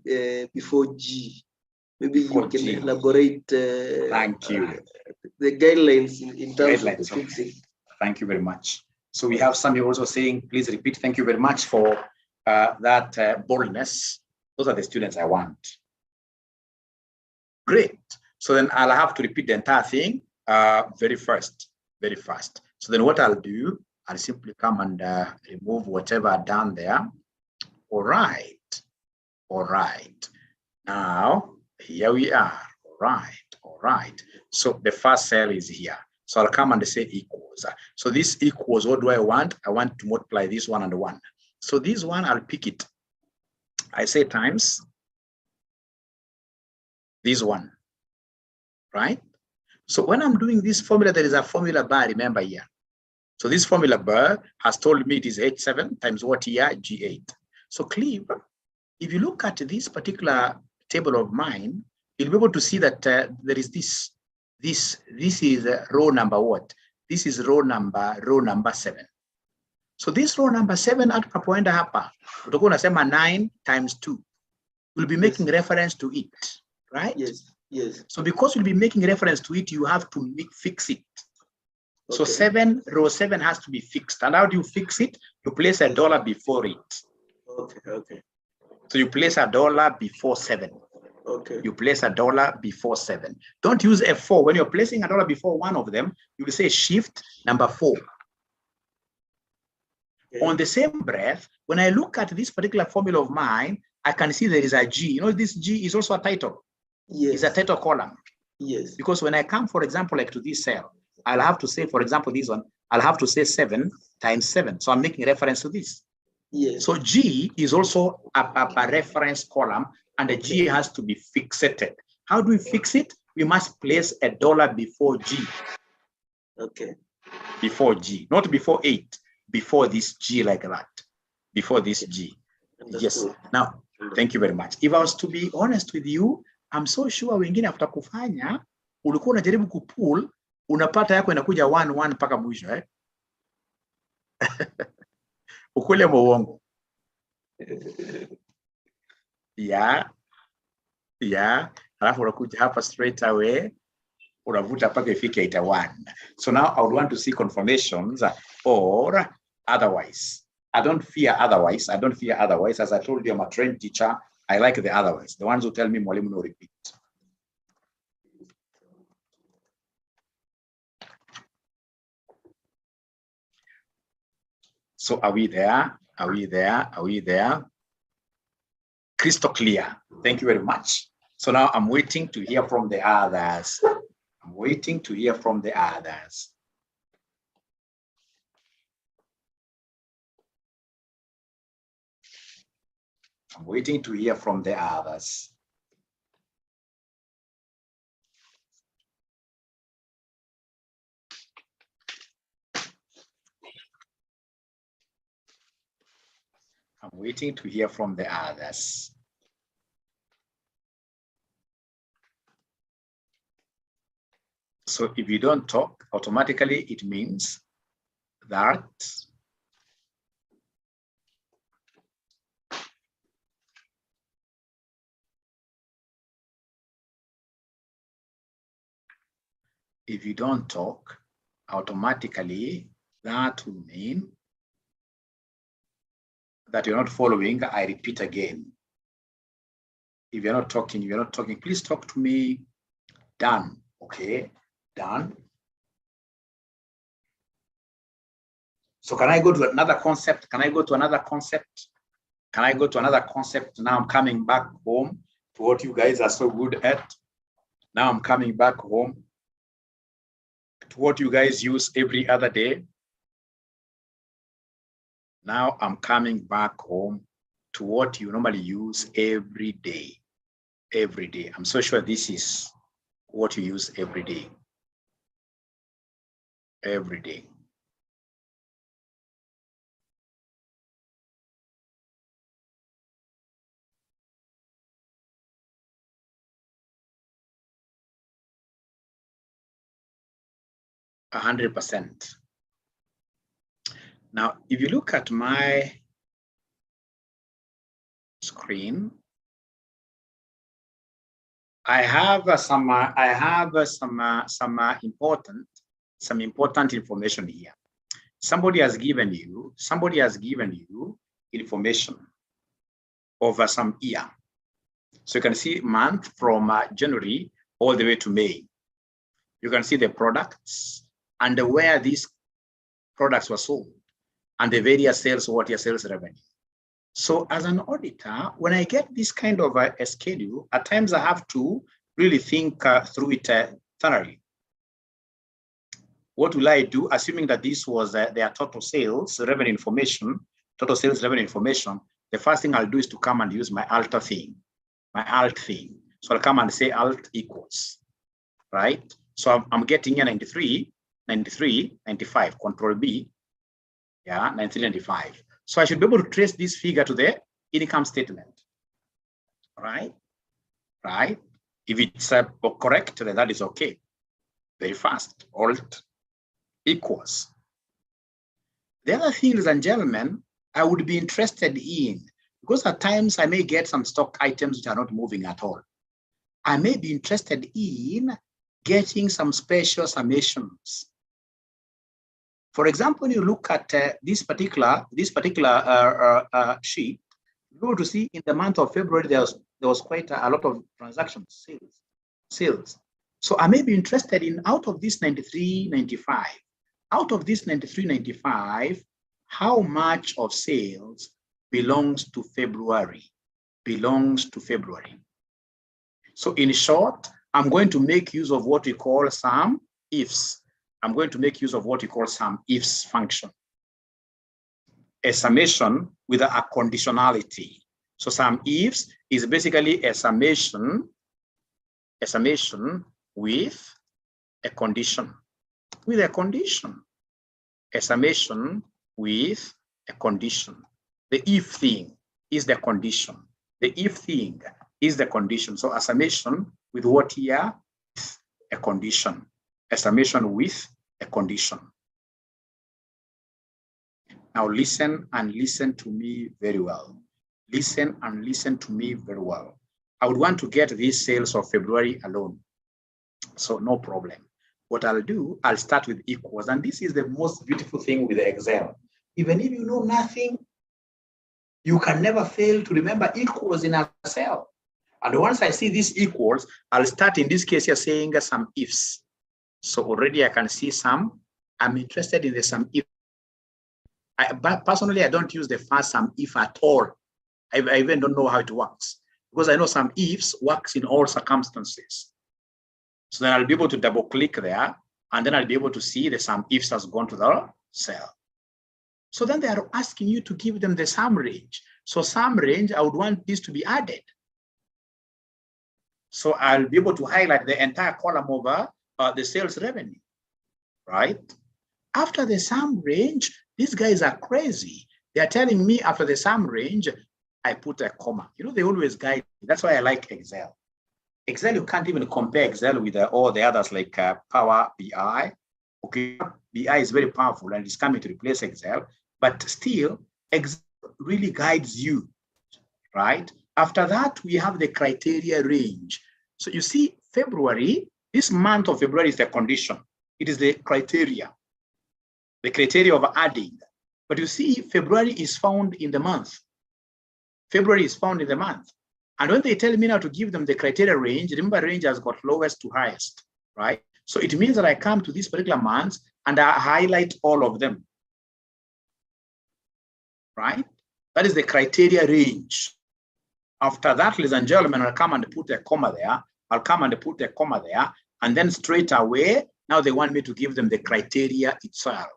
before G. Maybe before you can G. Elaborate.
Thank you.
The guidelines in terms of fixing.
Thank you very much. So we have somebody also saying, please repeat. Thank you very much for that boldness. Those are the students I want. Great. So then I'll have to repeat the entire thing very fast. So then what I'll do, I'll simply come and remove whatever I've done there. All right. Now, here we are. All right. So the first cell is here. So I'll come and say equals. So this equals, what do I want? I want to multiply this one and one. So this one, I'll pick it. I say times this one, right? So when I'm doing this formula, there is a formula bar, remember here. So this formula bar has told me it is H7 times what here? G8. So cleave, if you look at this particular table of mine, you'll be able to see that there is this is row number what? This is row number 7. So this row number 7 at kapoenda hapa, utakuwa unasema 9 times 2. We'll be making reference to it, right?
Yes.
So because we'll be making reference to it, you have to fix it. Okay. So row 7 has to be fixed. And how do you fix it? You place a dollar before it.
Okay.
So you place a dollar before 7.
Okay.
You place a dollar before 7. Don't use F4. When you're placing a dollar before one of them, you will say shift number 4. Okay. On the same breath, when I look at this particular formula of mine, I can see there is a G. You know, this G is also a title.
Yes.
It's a title column.
Yes.
Because when I come, for example, like to this cell, I'll have to say, for example, this one, I'll have to say 7 times 7. So I'm making reference to this.
Yes.
So G is also a reference column, and the G has to be fixated. How do we fix it? We must place a dollar before G.
Okay.
Before G, not before 8, before this G like that. Before this G. Yes. Now, thank you very much. If I was to be honest with you, I'm so sure wengine after kufanya, ulikuwa unajaribu kupull, unapata yako inakuja 1 mpaka mwisho, eh? Ukweli ama uongo? Yeah. Alafu unakuja hapa straight away, unavuta mpaka ifike 1. So now I would want to see confirmations or otherwise. I don't fear otherwise. As I told you, I'm a trained teacher. I like the otherwise. The ones who tell me mwalimu no repeat. So are we there? Crystal clear. Thank you very much. So now I'm waiting to hear from the others. I'm waiting to hear from the others. So if you don't talk, automatically it means that that will mean that you're not following. I repeat again. If you're not talking, please talk to me. Done. Okay, done. So can I go to another concept? Now I'm coming back home to what you guys are so good at. Now I'm coming back home to what you guys use every other day. Now I'm coming back home to what you normally use every day. I'm so sure this is what you use every day. 100%. Now, if you look at my screen, I have some important information here. Somebody has given you information over some year. So you can see month from January all the way to May. You can see the products and where these products were sold and the various sales, what your sales revenue. So as an auditor, when I get this kind of a schedule, at times I have to really think through it thoroughly. What will I do, assuming that this was their total sales revenue information, total sales revenue information? The first thing I'll do is to come and use my alt thing. So I'll come and say alt equals, right? So I'm getting a 93, 95, Control B, yeah, 93, 95. So I should be able to trace this figure to the income statement, right? If it's correct, then that is okay. Very fast, alt equals. The other thing, ladies and gentlemen, I would be interested in, because at times I may get some stock items which are not moving at all. I may be interested in getting some special summations. For example, when you look at this particular sheet, you're able to see in the month of February there was quite a lot of transactions, sales. So I may be interested in, out of this 93.95, how much of sales belongs to February? So in short, I'm going to make use of what we call some ifs. I'm going to make use of what we call some ifs function. A summation with a conditionality. So some ifs is basically a summation with a condition. A summation with a condition. The if thing is the condition. The if thing is the condition. So a summation with what here? A condition. A summation with a condition. Now listen and listen to me very well. Listen and listen to me very well. I would want to get these sales of February alone. So no problem. What I'll do, I'll start with equals. And this is the most beautiful thing with Excel. Even if you know nothing, you can never fail to remember equals in a cell. And once I see this equals, I'll start in this case here saying some ifs. So already I can see some. I'm interested in the some if. But personally, I don't use the first some if at all. I even don't know how it works, because I know some ifs works in all circumstances. So then I'll be able to double click there, and then I'll be able to see the sum ifs has gone to the cell. So then they are asking you to give them the sum range. So sum range, I would want this to be added. So I'll be able to highlight the entire column over the sales revenue, right? After the sum range, these guys are crazy. They are telling me after the sum range, I put a comma. You know, they always guide me. That's why I like Excel. Excel, you can't even compare Excel with all the others like Power BI. Okay, BI is very powerful and it's coming to replace Excel, but still, Excel really guides you, right? After that, we have the criteria range. So you see, February, this month of February is the condition. It is the criteria of adding. But you see, February is found in the month. February is found in the month. And when they tell me now to give them the criteria range, remember range has got lowest to highest, right? So it means that I come to this particular month and I highlight all of them, right? That is the criteria range. After that, ladies and gentlemen, I'll come and put a comma there. And then straight away, now they want me to give them the criteria itself,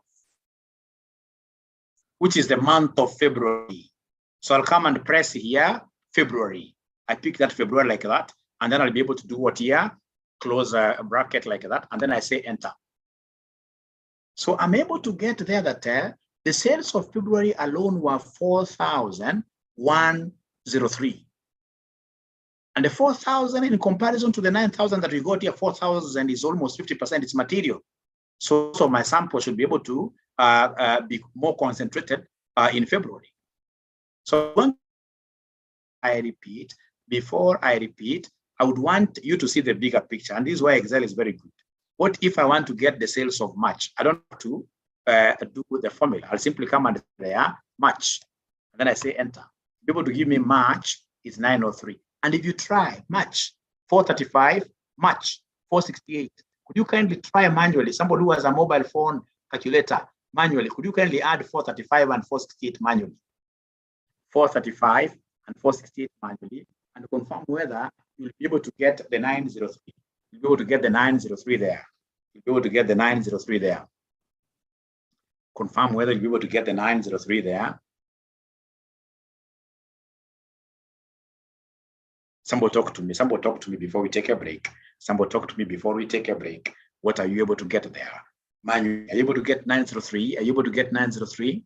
which is the month of February. So I'll come and press here, February. I pick that February like that, and then I'll be able to do what here, close a bracket like that, and then I say enter. So I'm able to get there that the sales of February alone were 4,103. And the 4,000 in comparison to the 9,000 that we got here, 4,000 is almost 50%, it's material. So my sample should be able to be more concentrated in February. So when I repeat, before I repeat, I would want you to see the bigger picture. And this is why Excel is very good. What if I want to get the sales of March? I don't have to do the formula. I'll simply come under there, March. And then I say enter. Be able to give me March is 903. And if you try March 435, March 468, could you kindly try manually? Somebody who has a mobile phone calculator manually, could you kindly add 435 and 468 manually? 435 and 468 manually, and confirm whether you'll be able to get the 903. You'll be able to get the 903 there. You'll be able to get the 903 there. Confirm whether you'll be able to get the 903 there. Somebody talk to me. Somebody talk to me before we take a break. Somebody talk to me before we take a break. What are you able to get there? Manually, are you able to get 903? Are you able to get 903?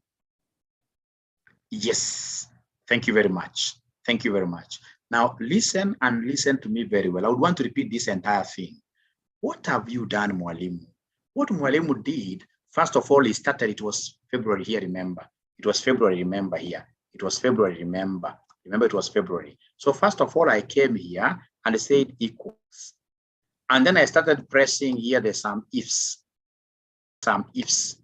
Yes. Thank you very much. Thank you very much. Now, listen and listen to me very well. I would want to repeat this entire thing. What have you done, Mwalimu? What Mwalimu did, first of all, he started, it was February here, remember. It was February, remember here. It was February, remember. Remember, it was February. So first of all, I came here and I said equals. And then I started pressing here the some ifs. Some ifs.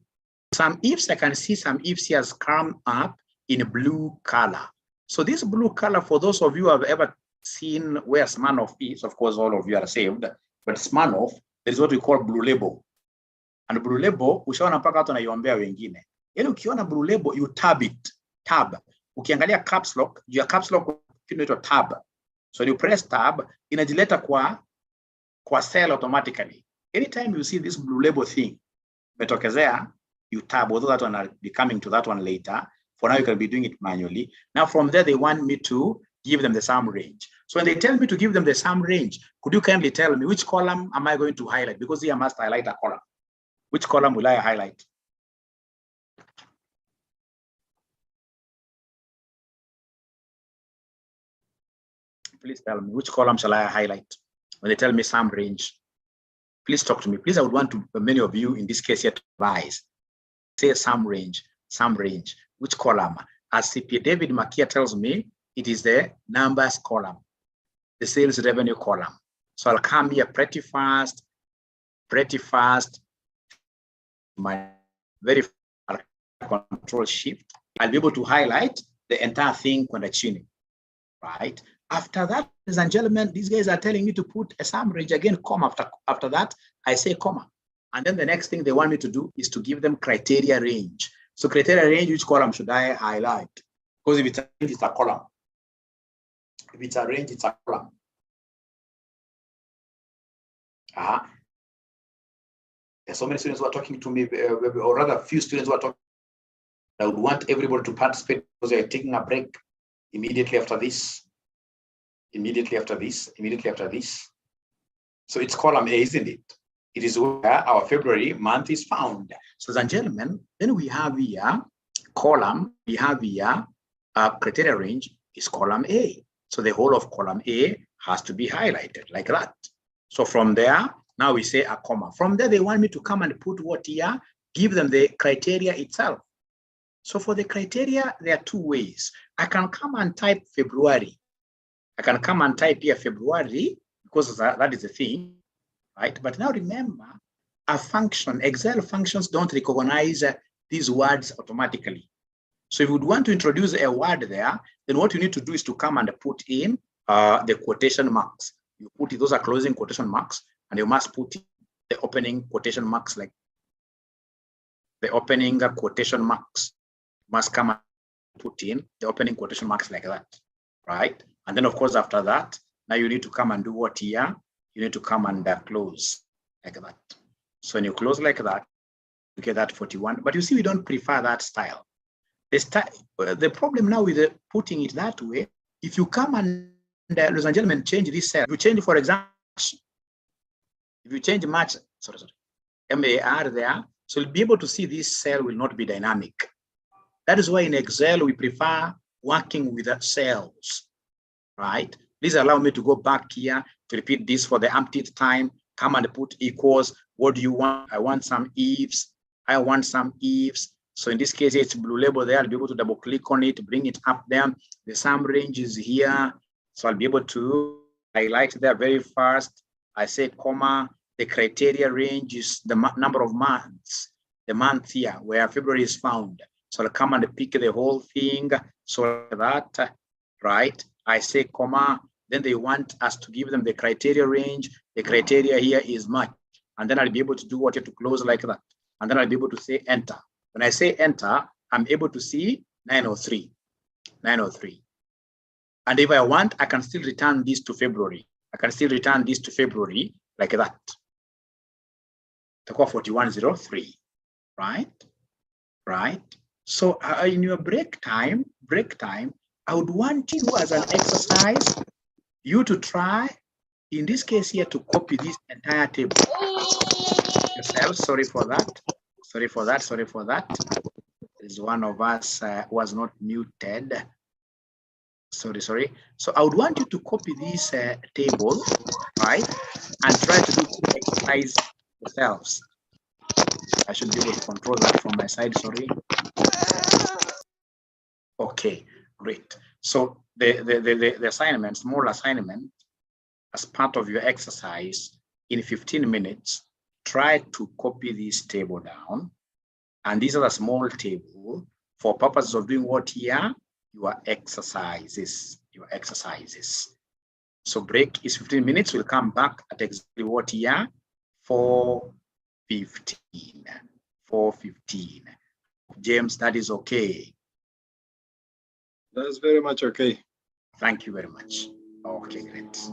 Some ifs, I can see some ifs here has come up in blue color. So this blue color, for those of you who have ever seen where Smirnoff is, of course, all of you are saved, but Smirnoff, there is what we call blue label. And blue label, ushaona mpaka watu wanaiombea wengine. Yaani ukiona blue label, you tab it, tab. Ukiangalia caps lock, juu ya caps lock inaitwa tab. So you press tab, inajileta kwa cell automatically. Anytime you see this blue label thing, metokezea, you tab, although that one will be coming to that one later. For now, you can be doing it manually. Now, from there, they want me to give them the sum range. So when they tell me to give them the sum range, could you kindly tell me which column am I going to highlight? Because here I must highlight a column. Which column will I highlight? Please tell me, which column shall I highlight? When they tell me sum range, please talk to me. Please, I would want to, many of you in this case here, to advise. Say sum range, sum range. Which column? As CPA David Makia tells me, it is the numbers column, the sales revenue column. So I'll come here pretty fast, my very fast control shift. I'll be able to highlight the entire thing when achieving, right? After that, ladies and gentlemen, these guys are telling me to put a sum range again, comma. After that, I say comma. And then the next thing they want me to do is to give them criteria range. So criteria range, which column should I highlight? Because if it's a range, it's a column. If it's a range, it's a column. There's so many students who are talking to me, or rather few students who are talking. I would want everybody to participate because they're taking a break immediately after this. Immediately after this. So it's column A, isn't it? It is where our February month is found. So, ladies and gentlemen, then we have here column, we have here criteria range is column A. So the whole of column A has to be highlighted like that. So from there, now we say a comma. From there, they want me to come and put what here, give them the criteria itself. So for the criteria, there are two ways. I can come and type February. I can come and type here February because that is the thing. Right? But now remember, a function, Excel functions don't recognize these words automatically. So if you would want to introduce a word there, then what you need to do is to come and put in the quotation marks. You put it, those are closing quotation marks, and you must put in the opening quotation marks, like the opening quotation marks. You must come and put in the opening quotation marks like that, right? And then of course, after that, now you need to come and do what here? You need to come and close like that. So when you close like that, you get that 41. But you see, we don't prefer that style. The problem now with putting it that way, if you come and, ladies and gentlemen, change this cell, if you change, for example, if you change March, MAR there, so you'll be able to see this cell will not be dynamic. That is why in Excel, we prefer working with cells, right? Please allow me to go back here to repeat this for the umpteenth time. Come and put equals, What do you want? I want some ifs. I want some ifs. So in this case, it's blue label there. I'll be able to double click on it, bring it up there. The sum range is here. So I'll be able to highlight there very fast. I say comma, the criteria range is the number of months, the month here where February is found. So I'll come and pick the whole thing. So that, right? I say comma, then they want us to give them the criteria range. The criteria here is March. And then I'll be able to do what you have to close like that. And then I'll be able to say enter. When I say enter, I'm able to see 903, 903. And if I want, I can still return this to February. I can still return this to February like that. Take 4103, right? Right. So in your break time, I would want you as an exercise, you to try, in this case here, to copy this entire table yourself. Sorry for that. Sorry for that. Sorry for that. There's one of us was not muted. Sorry. So I would want you to copy this table, right? And try to do exercise yourselves. I should be able to control that from my side, sorry. Okay, great. So the assignment, small assignment, as part of your exercise, in 15 minutes, try to copy this table down. And these are the small table for purposes of doing what here? Your exercises, So break is 15 minutes. We'll come back at exactly what here? 4:15. 4:15. James, that is okay.
That's very much okay.
Thank you very much. Okay, great.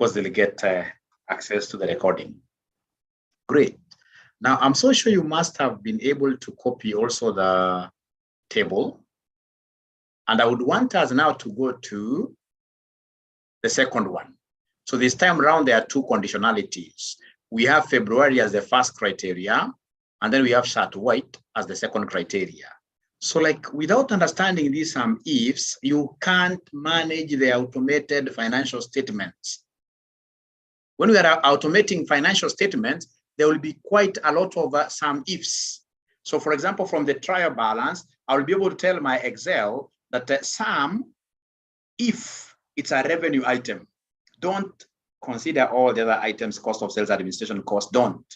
course, they'll get access to the recording. Great. Now, I'm so sure you must have been able to copy also the table. And I would want us now to go to the second one. So this time around, there are two conditionalities. We have February as the first criteria, and then we have 𝗏𝗏𝗏𝗏 as the second criteria. So like without understanding these ifs, you can't manage the automated financial statements. When we are automating financial statements, there will be quite a lot of some ifs. So for example, from the trial balance, I will be able to tell my Excel that sum, if it's a revenue item, don't consider all the other items, cost of sales, administration cost, don't.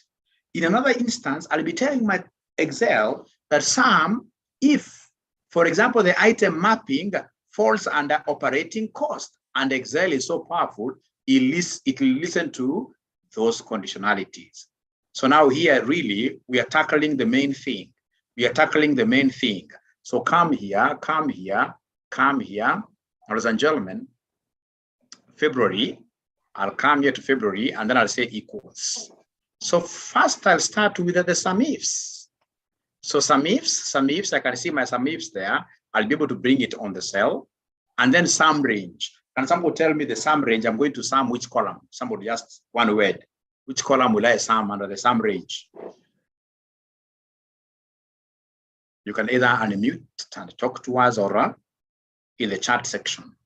In another instance, I'll be telling my Excel that sum, if, for example, the item mapping falls under operating cost, and Excel is so powerful, it will listen to those conditionalities. So now here, really, we are tackling the main thing. We are tackling the main thing. So come here, come here, come here. Ladies and gentlemen, February, I'll come here to February, and then I'll say equals. So first, I'll start with the sum ifs. So sum ifs, I can see my sum ifs there. I'll be able to bring it on the cell. And then sum range. Can somebody tell me the sum range? I'm going to sum which column? Somebody just one word. Which column will I sum under the sum range? You can either unmute and talk to us or in the chat section.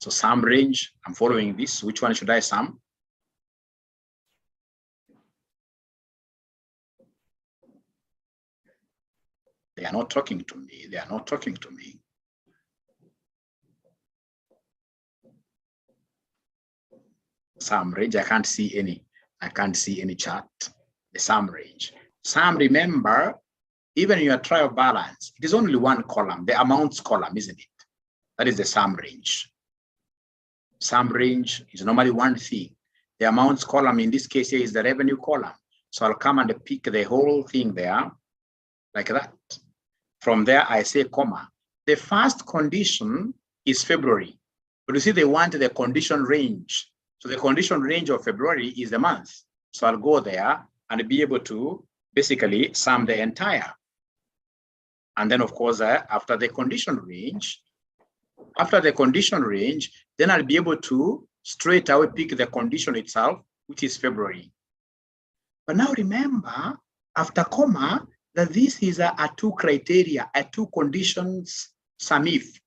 So sum range, I'm following this. Which one should I sum? They are not talking to me. They are not talking to me. Sum range, I can't see any. I can't see any chart. The sum range. Sum, remember, even in your trial balance, it is only one column, the amounts column, isn't it? That is the sum range. Sum range is normally one thing. The amounts column in this case here is the revenue column. So I'll come and pick the whole thing there, like that. From there, I say comma. The first condition is February. But you see, they want the condition range. So the condition range of February is the month. So I'll go there and be able to basically sum the entire. And then, of course, after the condition range, then I'll be able to straight away pick the condition itself, which is February. But now remember, after comma, that this is a two criteria, a two conditions sum if.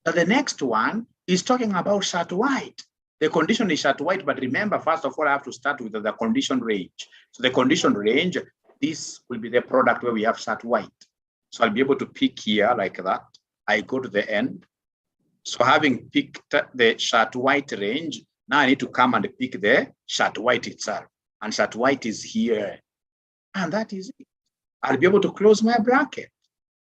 But the next one is talking about 𝗏𝗏𝗏𝗏𝗏. The condition is 𝗏𝗏𝗏𝗏𝗏, but remember, first of all, I have to start with the condition range. So the condition range, this will be the product where we have 𝗏𝗏𝗏𝗏𝗏. So I'll be able to pick here like that. I go to the end. So having picked the 𝗏𝗏𝗏𝗏𝗏 range, now I need to come and pick the 𝗏𝗏𝗏𝗏𝗏 itself. And 𝗏𝗏𝗏𝗏𝗏𝗏 is here. And that is it. I'll be able to close my bracket,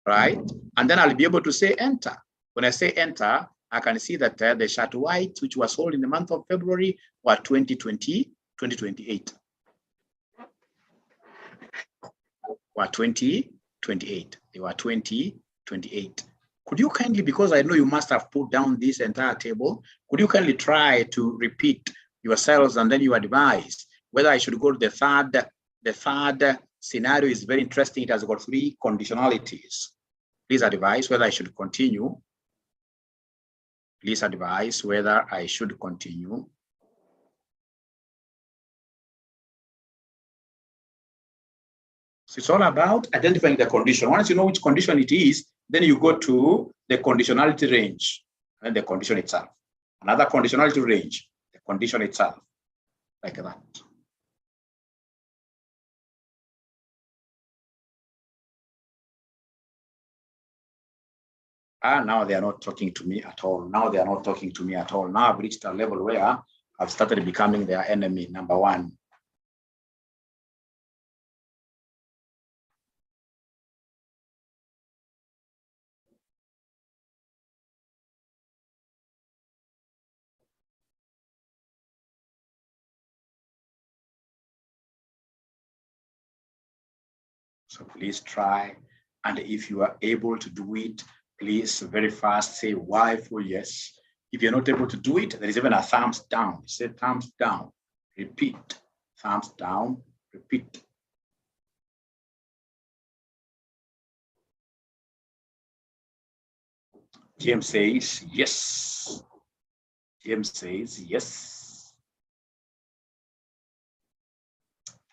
right? And then I'll be able to say enter. When I say enter, I can see that the 𝗏𝗏𝗏𝗏𝗏𝗏, which was sold in the month of February, were 2028. Were 2028. They were 2028. Could you kindly, because I know you must have put down this entire table, could you kindly try to repeat yourselves and then you advise whether I should go to the third. The third scenario is very interesting. It has got three conditionalities. Please advise whether I should continue. Please advise whether I should continue. So it's all about identifying the condition. Once you know which condition it is, then you go to the conditionality range and the condition itself. Another conditionality range, the condition itself, like that. Now they are not talking to me at all. Now they are not talking to me at all. Now I've reached a level where I've started becoming their enemy, number one. So please try. And if you are able to do it, please very fast say Y for yes. If you're not able to do it, there is even a thumbs down. Say thumbs down, repeat, thumbs down, repeat. James says yes. James says yes.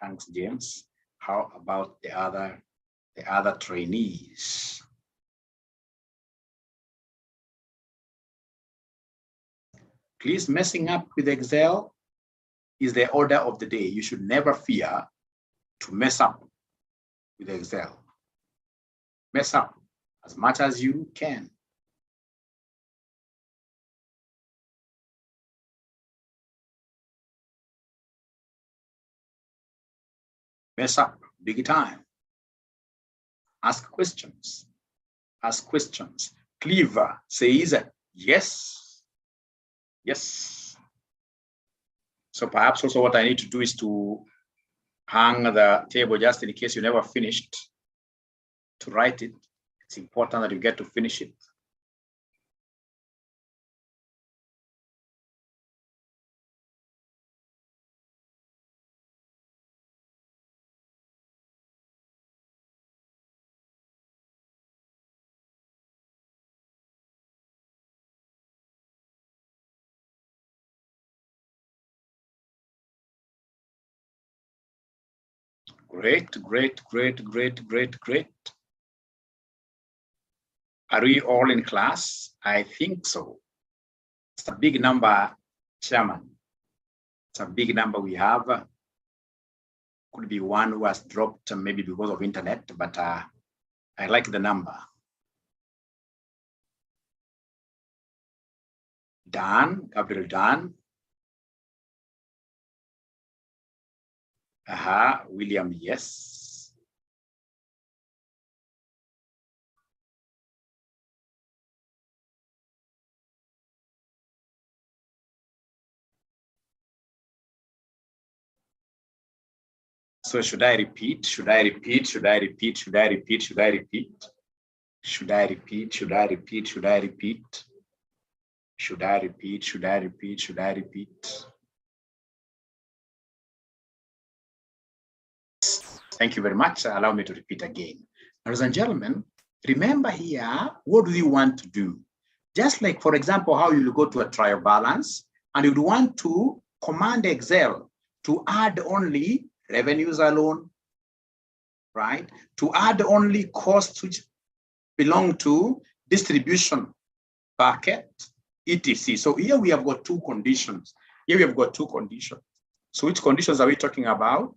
Thanks, James. How about the other trainees? Please, messing up with Excel is the order of the day. You should never fear to mess up with Excel. Mess up as much as you can. Mess up big time. Ask questions. Ask questions. Cleaver says yes. Yes. So perhaps also what I need to do is to hang the table just in case you never finished to write it. It's important that you get to finish it. Great, great, great, great, great, great. Are we all in class? I think so. It's a big number, Chairman. It's a big number we have. Could be one who has dropped maybe because of internet, but I like the number. Dan, Gabriel Dan. William, yes. So should I repeat? Should I repeat? Should I repeat? Should I repeat? Should I repeat? Should I repeat? Should I repeat? Should I repeat? Should I repeat? Should I repeat? Should I repeat? Thank you very much. Allow me to repeat again. Ladies and gentlemen, remember here, what do you want to do? Just like, for example, how you go to a trial balance and you'd want to command Excel to add only revenues alone, right? To add only costs which belong to distribution bucket, etc. So here we have got two conditions. Here we have got two conditions. So which conditions are we talking about?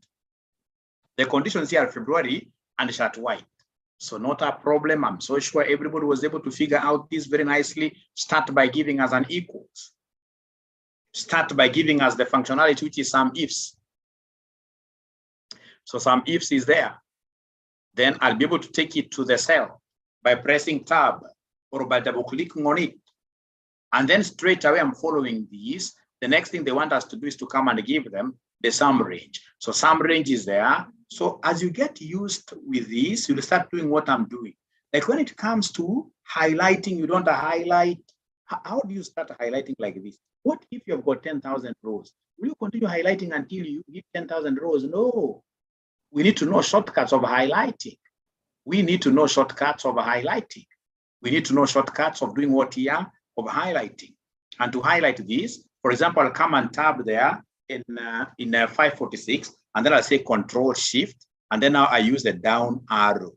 The conditions here are February and chart white. So not a problem. I'm so sure everybody was able to figure out this very nicely. Start by giving us an equals. Start by giving us the functionality, which is some ifs. So some ifs is there. Then I'll be able to take it to the cell by pressing tab or by double clicking on it. And then straight away I'm following these. The next thing they want us to do is to come and give them the sum range. So sum range is there. So as you get used with this, you'll start doing what I'm doing. Like when it comes to highlighting, you don't highlight. How do you start highlighting like this? What if you've got 10,000 rows? Will you continue highlighting until you hit 10,000 rows? No. We need to know shortcuts of highlighting. We need to know shortcuts of highlighting. We need to know shortcuts of doing what here? Of highlighting. And to highlight this, for example, I'll come and tab there in 546, and then I'll say Control Shift, and then now I use the down arrow.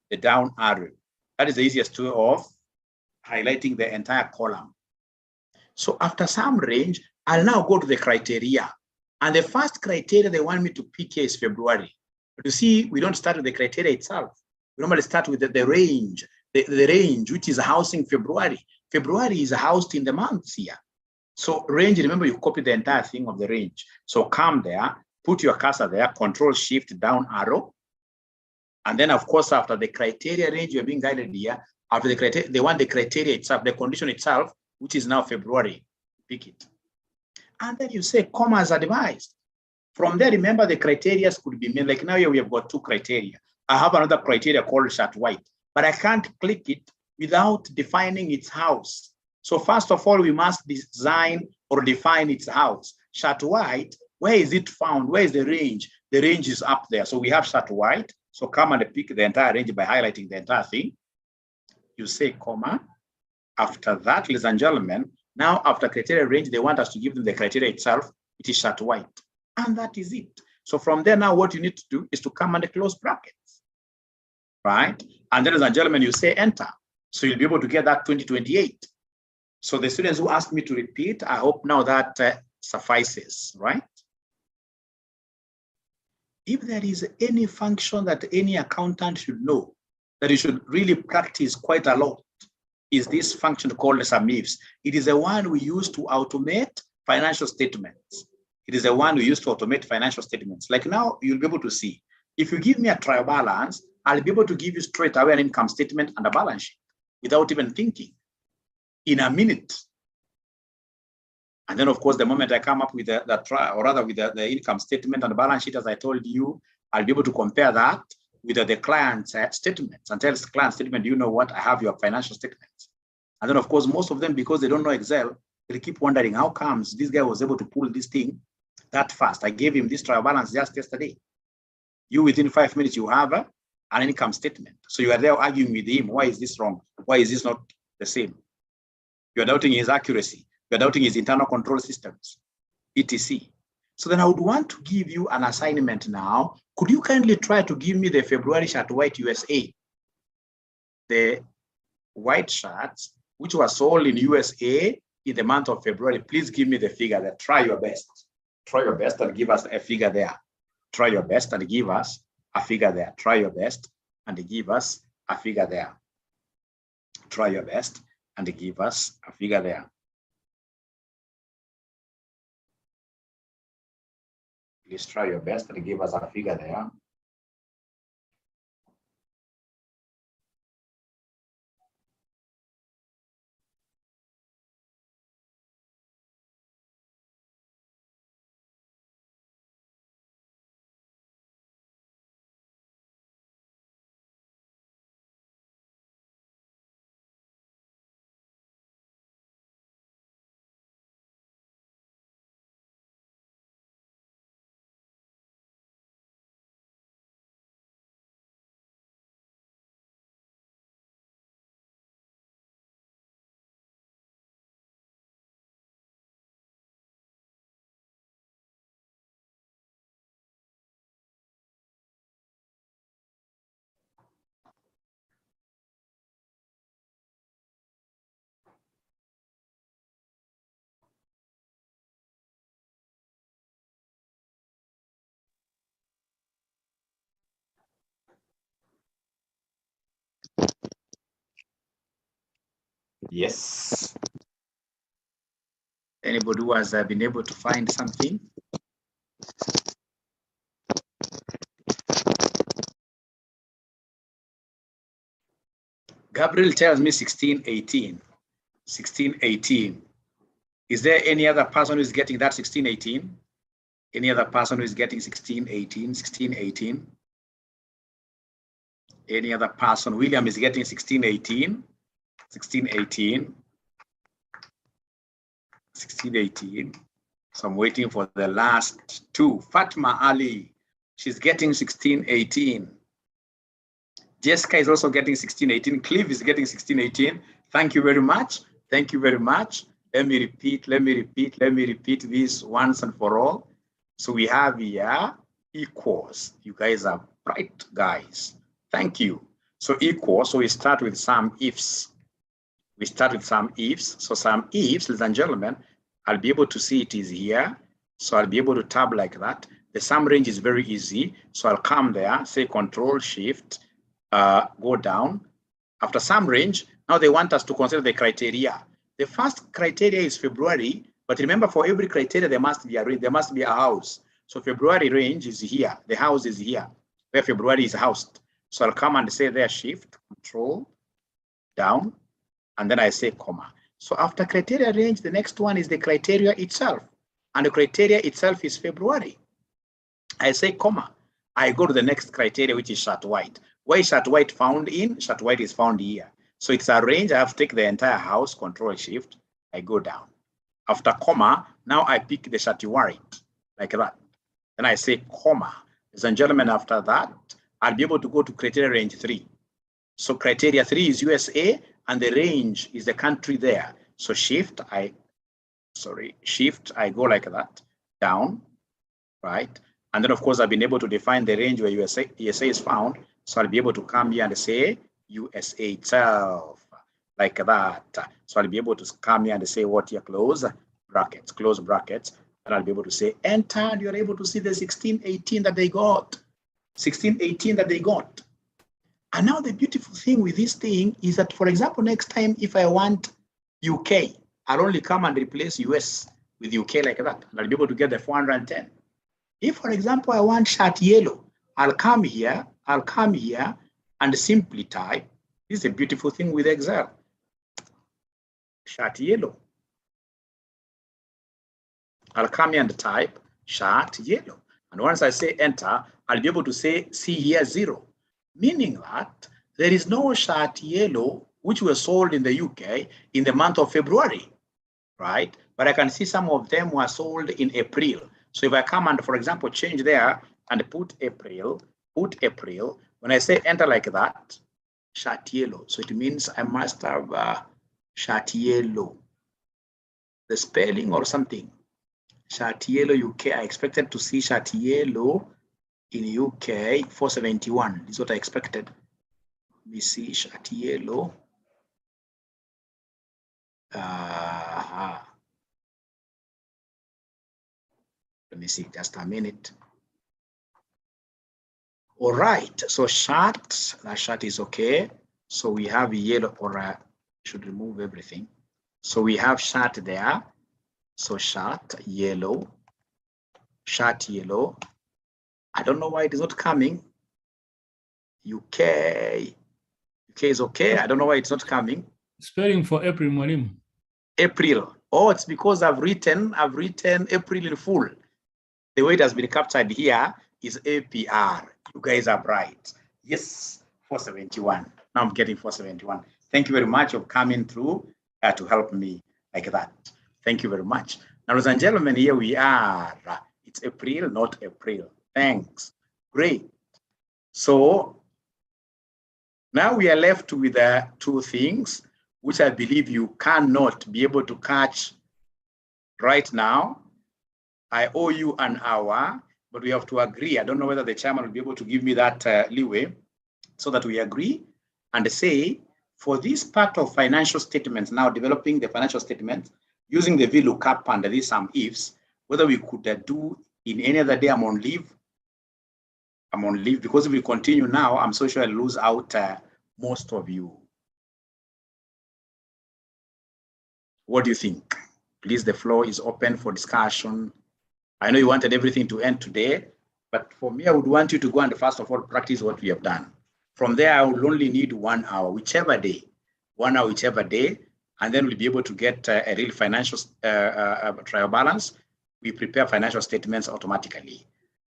The down arrow. That is the easiest way of highlighting the entire column. So after sum range, I'll now go to the criteria. And the first criteria they want me to pick here is February. But you see, we don't start with the criteria itself. We normally start with the range, the range, which is housing February. February is housed in the months here. So range, remember you copy the entire thing of the range. So come there, put your cursor there, Control Shift down arrow. And then of course, after the criteria range, you're being guided here. After the criteria, they want the criteria itself, the condition itself, which is now February. Pick it. And then you say, comma as advised. From there, remember the criteria could be made. Like now here we have got two criteria. I have another criteria called chart white, but I can't click it without defining its house. So first of all, we must design or define its house. 𝗧𝗧𝗧𝗦, where is it found? Where is the range? The range is up there. So we have 𝗧𝗧𝗧𝗦. So come and pick the entire range by highlighting the entire thing. You say comma. After that, ladies and gentlemen, now after criteria range, they want us to give them the criteria itself. It is 𝗧𝗧𝗧𝗧𝗧. And that is it. So from there now, what you need to do is to come and close brackets, right? And then, ladies and gentlemen, you say enter. So you'll be able to get that 2028. So the students who asked me to repeat, I hope now that suffices, right? If there is any function that any accountant should know, that you should really practice quite a lot, is this function called SUMIFs. It is the one we use to automate financial statements. It is the one we use to automate financial statements. Like now, you'll be able to see, if you give me a trial balance, I'll be able to give you straight away an income statement and a balance sheet without even thinking in a minute. And then, of course, the moment I come up with the trial, or rather with the income statement and the balance sheet, as I told you, I'll be able to compare that with the client's statements and tell the client statement, you know what, I have your financial statements. And then, of course, most of them, because they don't know Excel, they keep wondering, how comes this guy was able to pull this thing that fast? I gave him this trial balance just yesterday. You, within 5 minutes, you have an income statement. So you are there arguing with him, why is this wrong? Why is this not the same? You're doubting his accuracy. You're doubting his internal control systems, etc. So then I would want to give you an assignment now. Could you kindly try to give me the February 𝗧𝗧𝗧𝗧𝗧 USA? The white shirts, which were sold in USA in the month of February. Please give me the figure there. Try your best. Try your best and give us a figure there. Try your best and give us a figure there. Try your best and give us a figure there. Try your best and give us a figure there. Please try your best and give us a figure there. Yes. Anybody who has been able to find something? Gabriel tells me 1618. 1618. Is there any other person who is getting that 1618? Any other person who is getting 1618? 1618. Any other person? William is getting 1618. 1618. 1618. So I'm waiting for the last two. Fatma Ali, she's getting 1618. Jessica is also getting 1618. Cliff is getting 1618. Thank you very much. Thank you very much. Let me repeat this once and for all. So we have here equals. You guys are bright guys. Thank you. So equals, so we start with some ifs. We start with some ifs. So some ifs, ladies and gentlemen, I'll be able to see it is here. So I'll be able to tab like that. The sum range is very easy. So I'll come there, say Control Shift, go down. After sum range, now they want us to consider the criteria. The first criteria is February, but remember for every criteria, there must be a house. So February range is here. The house is here, where February is housed. So I'll come and say there, Shift, Control, down, and then I say comma. So after criteria range, the next one is the criteria itself. And the criteria itself is February. I say comma. I go to the next criteria, which is 𝗧𝗧𝗧𝗧𝗧𝗧𝗧𝗧𝗧𝗧𝗧𝗧𝗧𝗧 found in. 𝗧𝗧𝗧𝗧𝗧𝗧𝗧 is found here. So it's a range. I have to take the entire house, Control Shift. I go down. After comma, now I pick the shati warrant like that. Then I say comma. Ladies and gentlemen, after that, I'll be able to go to criteria range 3. So criteria 3 is USA, and the range is the country there. So shift, I go like that, down, right? And then of course, I've been able to define the range where USA is found. So I'll be able to come here and say USA itself, like that. So I'll be able to come here and say what here, close brackets, and I'll be able to say enter, and you're able to see the 1618 that they got. 1618 that they got. And now the beautiful thing with this thing is that, for example, next time if I want UK, I'll only come and replace US with UK like that, and I'll be able to get the 410. If, for example, I want chart yellow, I'll come here and simply type. This is a beautiful thing with Excel. Chart yellow. I'll come here and type chart yellow. And once I say enter, I'll be able to say, see here 0, meaning that there is no chart yellow which were sold in the UK in the month of February, right? But I can see some of them were sold in April. So if I come and, for example, change there and put April, when I say enter like that, chart yellow. So it means I must have chart yellow, the spelling or something. Chart yellow UK, I expected to see chart yellow in UK 471. This is what I expected. Let me see chart yellow. Let me see, just a minute. All right, so chart, that chart is okay. So we have yellow, or I should remove everything. So we have chart there. So chart yellow. I don't know why it is not coming. UK is okay. I don't know why it's not coming.
Spelling for April, Mwalimu.
April. Oh, it's because I've written April in full. The way it has been captured here is APR. You guys are right. Yes, 471. Now I'm getting 471. Thank you very much for coming through to help me like that. Thank you very much. Now, ladies and gentlemen, here we are. It's April, not April. Thanks. Great. So now we are left with two things which I believe you cannot be able to catch right now. I owe you an hour, but we have to agree. I don't know whether the chairman will be able to give me that leeway so that we agree and say, for this part of financial statements, now developing the financial statements, using the VLOOKUP and these some ifs, whether we could do in any other day. I'm on leave because if we continue now, I'm so sure I'll lose out most of you. What do you think? Please, the floor is open for discussion. I know you wanted everything to end today, but for me, I would want you to go and first of all practice what we have done. From there, I will only need 1 hour, whichever day, 1 hour, whichever day, and then we'll be able to get a real financial trial balance. We prepare financial statements automatically.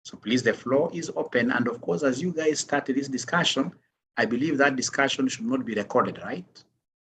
So please, the floor is open. And of course, as you guys started this discussion, I believe that discussion should not be recorded, right?